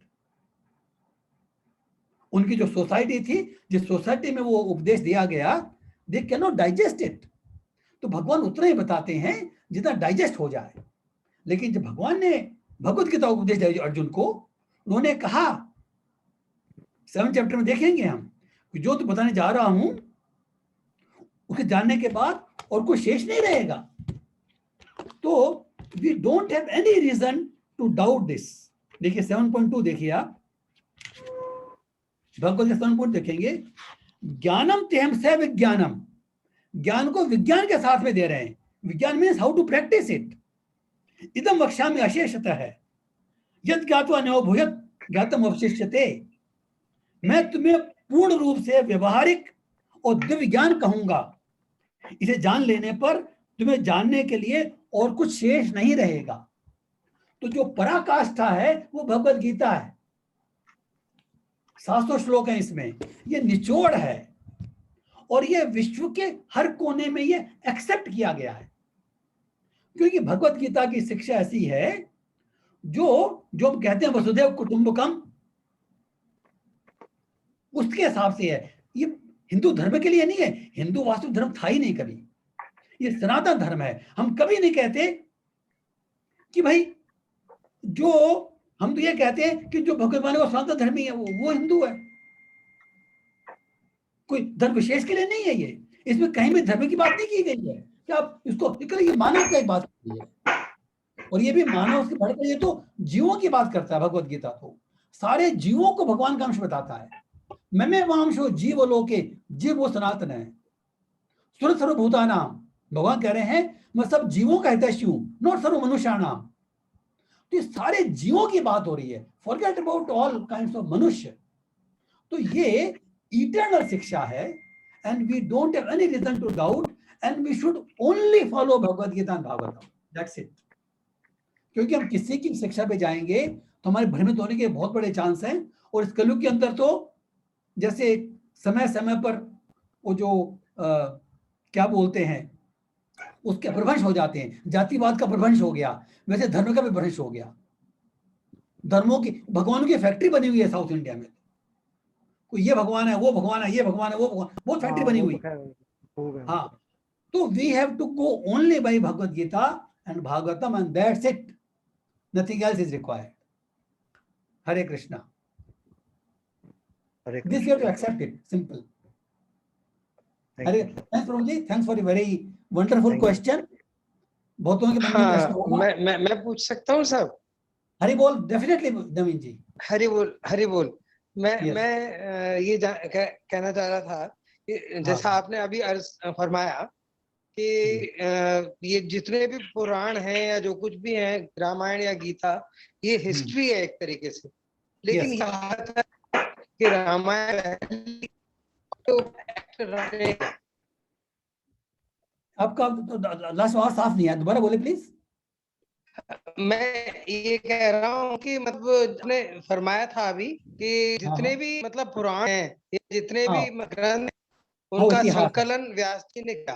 उनकी जो सोसाइटी थी, जिस सोसाइटी में वो उपदेश दिया गया, they can not digest it. तो भगवान उतना ही बताते हैं जितना डाइजेस्ट हो जाए। लेकिन जब भगवान ने भगवत गीता उपदेश दिया अर्जुन को, उन्होंने कहा, 7 चैप्टर में देखेंगे हम, कि जो तो बताने जा रहा हूं उसे जानने के बाद और कोई शेष नहीं रहेगा। तो we don't have any reason to doubt this. देखिए 7.2 देखिए आप, भगवत गीता 7 देखेंगे, ज्ञानम तेहम से विज्ञानम, ज्ञान को विज्ञान के साथ में दे रहे हैं। विज्ञान means how to practise it. इदम वक्ष्यामि अशेषतः है, यद ज्ञात्वा न भूयत ज्ञातम अवशिष्यते। मैं तुम्हें पूर्ण रूप से व्यवहारिक और दिव्य ज्ञान कहूंगा, इसे जान लेने पर तुम्हें जानने के लिए और कुछ शेष नहीं रहेगा। तो जो पराकाष्ठा है वो भगवत गीता है, 700 श्लोक हैं इसमें, ये निचोड़ है और ये विश्व के हर कोने में ये एक्सेप्ट किया गया है, क्योंकि भगवत गीता की शिक्षा ऐसी है जो हम कहते हैं वसुधैव कुटुंबकम, उसके हिसाब से है। ये हिंदू धर्म के लिए नहीं है, हिंदू वास्तु धर्म था ही नहीं कभी, ये सनातन धर्म है। हम कभी नहीं कहते कि भाई जो, हम तो ये कहते हैं कि जो भगवत माने वो सनातन धर्मी है, वो हिंदू है। कोई धर्म विशेष के लिए नहीं है ये, इसमें कहीं भी धर्म की बात नहीं की गई है कि आप इसको, ये मानव की बात की है, और ये भी मानव से बढ़कर ये तो जीवों की बात करता है। भगवत गीता तो सारे जीवों को भगवान का अंश बताता है। मैं वांशो जीव लोके, जीव वो सनातन है। सुर सर्वभूतानाम, भगवान कह रहे हैं मैं सब जीवों का हितैषी हूं, नॉट सर्व मनुष्याणाम। तो ये सारे जीवों की बात हो रही है, forget about all kinds of मनुष्य। तो ये इटर्नल शिक्षा है, and we don't have any reason to doubt, and we should only follow Bhagavad Gita and Bhagavatam, that's it. क्योंकि हम किसी की शिक्षा पे जाएंगे तो हमारे भ्रमित होने के बहुत बड़े चांस हैं। और इस कलयुग के अंदर तो जैसे समय समय पर वो जो क्या बोलते हैं, उसके प्रभंश हो जाते हैं। जातिवाद का प्रभंश हो गया, वैसे धर्म का भी प्रभंश हो गया। धर्मों की, भगवानों की फैक्ट्री बनी हुई है साउथ इंडिया में। कोई ये भगवान है, वो भगवान है, ये भगवान है, वो भगवान, बहुत फैक्ट्री बनी हुई। हाँ, तो we have to go only by Bhagavad Gita and Bhagavatam, and that's it, nothing else is required. Hare Krishna. This you have to accept it, simple. Thanks प्रभु जी, thanks for a very wonderful question. बहुतों के मन में प्रश्न होगा। मैं पूछ सकता हूँ साहब? हरि बोल, डेफिनेटली नवीन जी। हरि बोल। मैं ये कहना चाह रहा था कि जैसा आपने अभी अर्ज फरमाया कि ये जितने भी पुराण हैं या जो कुछ भी हैं, रामायण या गीता, ये हिस्ट्री है एक तरीके से। लेकिन यहाँ तक कि रामायण आपका लास्ट आवाज साफ नहीं है, दोबारा बोले प्लीज। मैं ये कह रहा हूँ कि मतलब ने फरमाया था अभी कि जितने भी मतलब पुराण हैं, जितने भी ग्रंथ, उनका संकलन व्यास जी ने किया,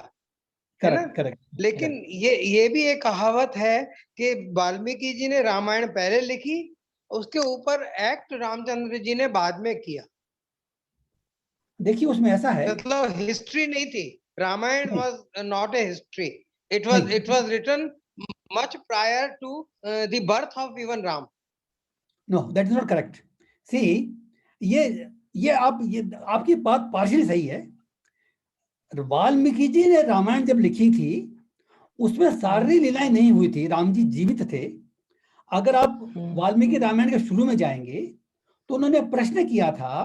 है ना? करेक्ट। लेकिन ये भी एक कहावत है कि वाल्मीकि जी ने रामायण पहले लिखी, उसके ऊपर एक्ट रामचंद्र जी ने बाद में किया। देखिए उसमें ऐसा है, मतलब हिस्ट्री नहीं थी, Ramayana was not a history, it was written much prior to the birth of even Ram. No, that is not correct. See, ये आपकी बात पार्शियली सही है। वाल्मीकि जी ने रामायण जब लिखी थी उसमें सारी लीलाएं नहीं हुई थी, राम जी जीवित थे। अगर आप वाल्मीकि रामायण के शुरू में जाएंगे तो उन्होंने प्रश्न किया था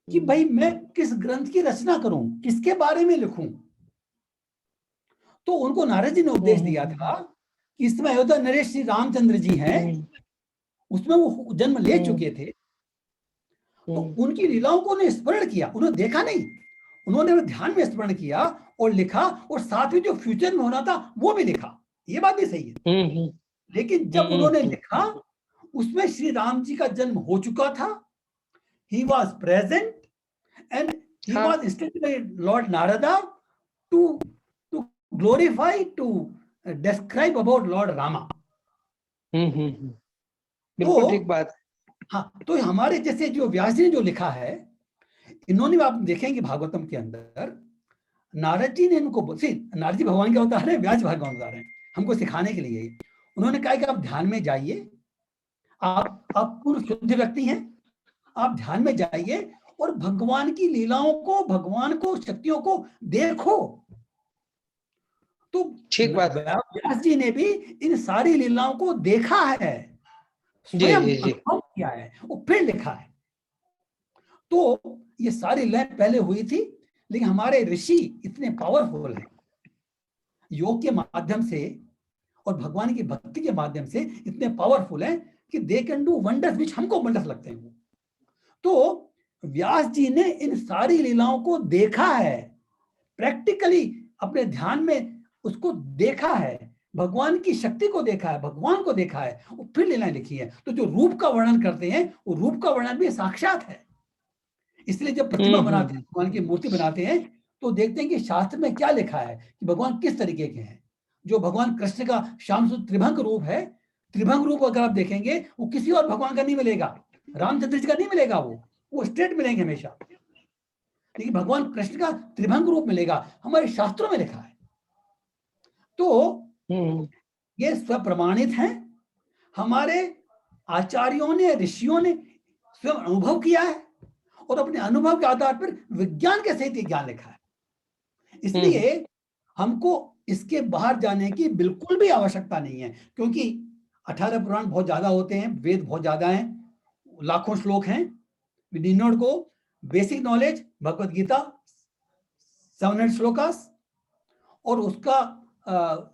कि भाई मैं किस ग्रंथ की रचना करूं, किसके बारे में लिखूं। तो उनको नारद जी ने उपदेश दिया था कि इसमें अयोध्या नरेश श्री रामचंद्र जी हैं, उसमें वो जन्म ले चुके थे, तो उनकी लीलाओं को उन्होंने स्मरण किया। उन्होंने देखा नहीं, उन्होंने ध्यान में स्मरण किया और लिखा, और साथ में जो फ्यूचर में होना था वो भी लिखा। ये बात भी सही है। लेकिन जब उन्होंने लिखा उसमें श्री राम जी का जन्म हो चुका था, he was present and he was instructed by lord Narada to glorify, to describe about Lord Rama. बिल्कुल ठीक बात। हाँ, तो हमारे जैसे जो व्यास जी ने जो लिखा है, इन्होंने आप देखेंगे भागवतम के अंदर नारद जी ने इनको, नारद जी भगवान के अवतार है, व्यास भगवान अवतार है, हमको सिखाने के लिए। उन्होंने कहा कि आप ध्यान में जाइए, आप पूर्ण शुद्ध व्यक्ति हैं, आप ध्यान में जाइए और भगवान की लीलाओं को, भगवान को, शक्तियों को देखो। तो ठीक बात। व्यास जी ने भी इन सारी लीलाओं को देखा है, स्वयं अनुभव किया है, वो फिर लिखा है। तो ये सारी लीलाएं पहले हुई थी, लेकिन हमारे ऋषि इतने पावरफुल हैं, योग के माध्यम से और भगवान की भक्ति के माध्यम से इतने पावरफुल हैं कि दे कैन डू वंडर्स विच हमको वंडर्स लगते हैं। तो व्यास जी ने इन सारी लीलाओं को देखा है, प्रैक्टिकली अपने ध्यान में उसको देखा है, भगवान की शक्ति को देखा है, भगवान को देखा है, वो फिर लीलाएं लिखी है। तो जो रूप का वर्णन करते हैं वो रूप का वर्णन भी साक्षात है, इसलिए जब प्रतिमा बनाते हैं, भगवान की मूर्ति बनाते हैं, तो देखते हैं कि शास्त्र में क्या लिखा है कि भगवान किस तरीके के हैं। जो भगवान कृष्ण का श्याम सुंदर त्रिभंग रूप है, त्रिभंग रूप अगर आप देखेंगे वो किसी और भगवान का नहीं मिलेगा, रामचंद्र जी का नहीं मिलेगा, वो स्ट्रेट मिलेंगे हमेशा, लेकिन भगवान कृष्ण का त्रिभंग रूप मिलेगा, हमारे शास्त्रों में लिखा है। तो ये स्वप्रमाणित है, हमारे आचार्यों ने, ऋषियों ने स्वयं अनुभव किया है और अपने अनुभव के आधार पर विज्ञान के सहित ये ज्ञान लिखा है। इसलिए हमको इसके बाहर जाने की बिल्कुल भी आवश्यकता नहीं है, क्योंकि 18 पुराण बहुत ज्यादा होते हैं, वेद बहुत ज्यादा हैं, लाखों श्लोक हैं। We need not go, basic knowledge Bhagavad Gita 700 shlokas, और उसका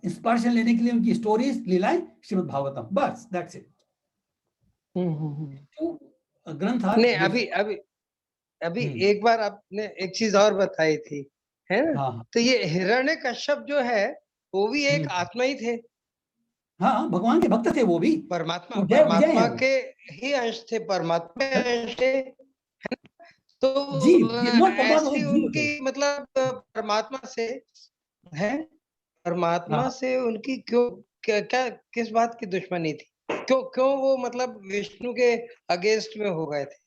इंस्पिरेशन लेने के लिए उनकी स्टोरीज, लीलाएं, श्रीमद् भागवतम, बस दैट्स इट। ग्रंथ नहीं, अभी एक बार आपने एक चीज और बताई थी, है ना? हाँ। तो ये हिरण्यकश्यप जो है वो भी एक आत्मा ही थे। हाँ, भगवान के भक्त थे वो भी, परमात्मा के ही अंश थे, परमात्मा के अंश थे, तो ऐसी उनकी मतलब परमात्मा से है, परमात्मा से उनकी क्यों, क्या किस बात की दुश्मनी थी? क्यों वो मतलब विष्णु के अगेंस्ट में हो गए थे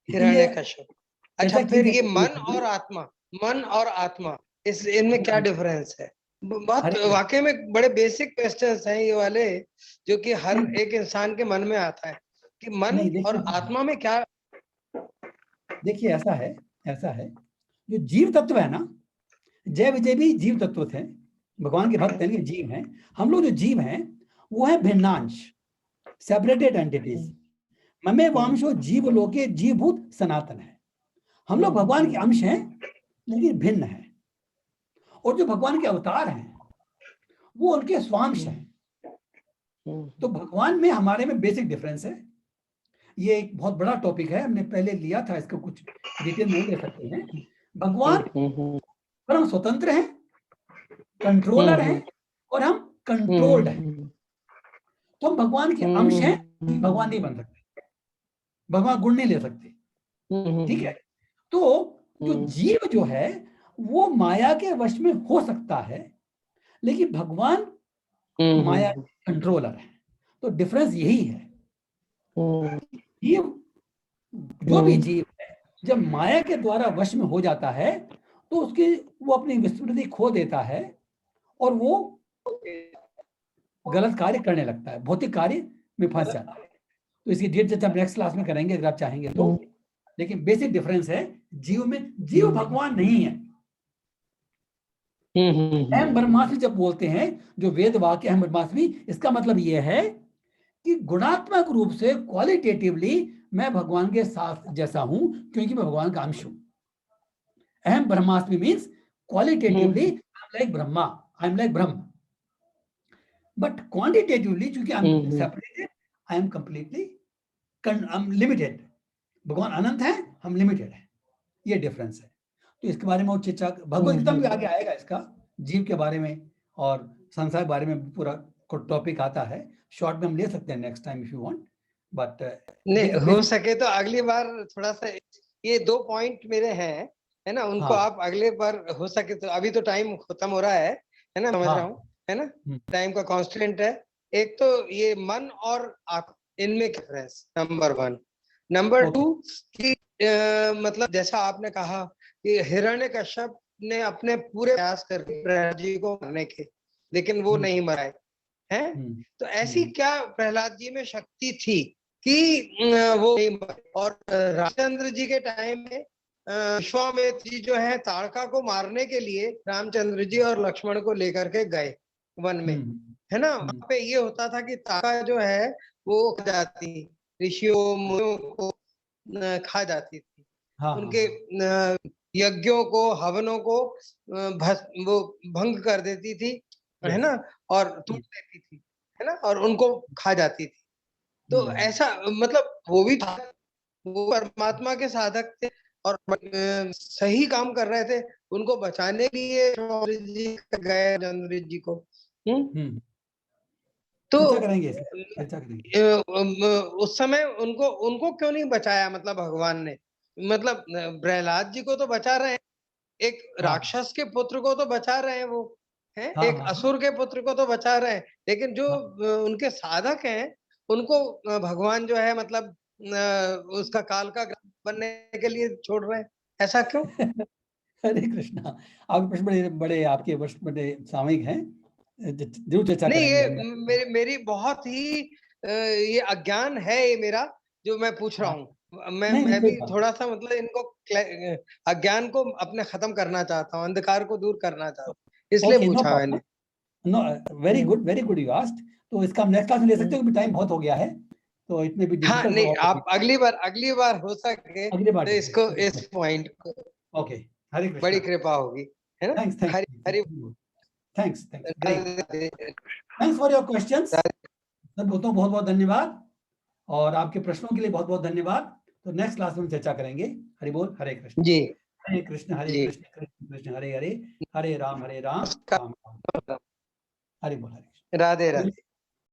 हिरण्यकश्यप? अच्छा, फिर ये मन और आत्मा इनमें क्या डिफरेंस है? बहुत वाकई में बड़े बेसिक क्वेश्चंस हैं ये वाले, जो कि हर एक इंसान के मन में आता है कि मन और आत्मा में क्या। देखिए ऐसा है, जो जीव तत्व है ना, जय विजय भी जीव तत्व थे, भगवान के भक्त हैं, जीव हैं। हम लोग जो जीव हैं वो है भिन्नांश, सेपरेटेड एंटिटीज। ममे वांशो जीव लोके जीवभूत सनातन है। हम लोग भगवान के अंश हैं लेकिन भिन्न है, और जो भगवान के अवतार हैं वो उनके स्वांश हैं। तो भगवान में हमारे में बेसिक डिफरेंस है। ये एक बहुत बड़ा टॉपिक है, हमने पहले लिया था, इसको कुछ डिटेल नहीं ले सकते हैं। भगवान परम स्वतंत्र है, कंट्रोलर है, और हम कंट्रोल्ड हैं। तो हम भगवान के अंश हैं, भगवान नहीं बन सकते, भगवान गुण नहीं ले सकते, ठीक है? तो जो जीव जो है वो माया के वश में हो सकता है, लेकिन भगवान माया के कंट्रोलर है। तो डिफरेंस यही है। जीव, जो भी जीव है, जब माया के द्वारा वश में हो जाता है तो उसकी वो अपनी विस्मृति खो देता है और वो गलत कार्य करने लगता है, भौतिक कार्य में फंस जाता है। तो इसकी डिटेल हम नेक्स्ट क्लास में करेंगे अगर आप चाहेंगे तो। लेकिन बेसिक डिफरेंस है जीव में, जीव भगवान नहीं है। अहम ब्रह्मास्मि जब बोलते हैं, जो वेद वाक्य अहम ब्रह्मास्मि, इसका मतलब यह है कि गुणात्मक रूप से, क्वालिटेटिवली मैं भगवान के साथ जैसा हूं, क्योंकि मैं भगवान का अंश हूं। अहम ब्रह्मास्मि means qualitatively I am like Brahma, I am like Brahma, but quantitatively चूंकि I am separated, I am completely limited. भगवान अनंत है, हम लिमिटेड है, ये डिफरेंस है। तो इसके बारे में और चर्चा भगवत गीता में आगे आएगा, इसका जीव के बारे में और संसार के बारे में पूरा टॉपिक आता है। शॉर्ट में हम ले सकते हैं next time if you want, but नहीं हो सके तो अगली बार थोड़ा सा ये 2 पॉइंट मेरे हैं, है ना, उनको आप अगले बार हो सके तो, अभी तो टाइम खत्म हो रहा है ना, समझ रहा हूँ, है ना, टाइम का कांस्टेंट है। एक तो ये मन और आत्मा, इनमें डिफरेंस नंबर 1। नंबर 2 कि मतलब जैसा आपने कहा कि हिरण्यकश्यप ने अपने पूरे प्रयास करके प्रहलाद जी को मारने के, लेकिन वो नहीं मराए हैं। तो ऐसी क्या प्रहलाद जी में शक्ति थी कि वो नहीं मरे? और रामचंद्र जी के टाइम में विश्वामित्र जी जो है ताड़का को मारने के लिए रामचंद्र जी और लक्ष्मण को लेकर के गए वन में, है ना। वहां पे ये होता था कि ताड़का जो है वो खा जाती, ऋषियों मुनियों को खा जाती थी, उनके यज्ञों को, हवनों को वो भंग कर देती थी, है ना, और तोड़ देती थी, है ना, और उनको खा जाती थी। तो ऐसा मतलब वो भी था, वो परमात्मा के साधक थे और सही काम कर रहे थे, उनको बचाने के लिए जी गए चंद्र जी को। तो उस समय उनको क्यों नहीं बचाया, मतलब भगवान ने? मतलब प्रहलाद जी को तो बचा रहे हैं, एक राक्षस के पुत्र को तो बचा रहे हैं, वो हैं एक असुर के पुत्र को तो बचा रहे हैं, लेकिन जो उनके साधक हैं उनको भगवान जो है मतलब उसका काल का बनने के लिए छोड़ रहे हैं, ऐसा क्यों? हरे कृष्णा, आपके प्रश्न बड़े बड़े आपके प्रश्न बड़े सामयिक हैं, जरूर चर्चा नहीं, करेंगे। ये मेरी बहुत ही ये अज्ञान है, ये मेरा जो मैं पूछ रहा हूँ। मैं भी थोड़ा सा मतलब इनको अज्ञान को अपने खत्म करना चाहता हूँ, अंधकार को दूर करना चाहता हूँ, इसलिए पूछा मैंने। No, very good you asked. तो इसका हम नेक्स्ट क्लास में ले सकते हो, क्योंकि टाइम बहुत हो गया है, तो इट में भी हाँ, डिफिकल्ट। नहीं, आप अगली बार हो सके तो इसको, इस पॉइंट को, ओके, हरे कृष्णा, बड़ी कृपा होगी, है ना? Thanks for your questions. बहुत बहुत धन्यवाद, और आपके प्रश्नों के लिए बहुत बहुत धन्यवाद। तो नेक्स्ट क्लास में हम चर्चा करेंगे। हरि बोल, हरे कृष्ण जी, हरे कृष्ण कृष्ण कृष्ण हरे हरे, हरे राम राम राम। हरि बोल, हरे कृष्ण। राधे राधे।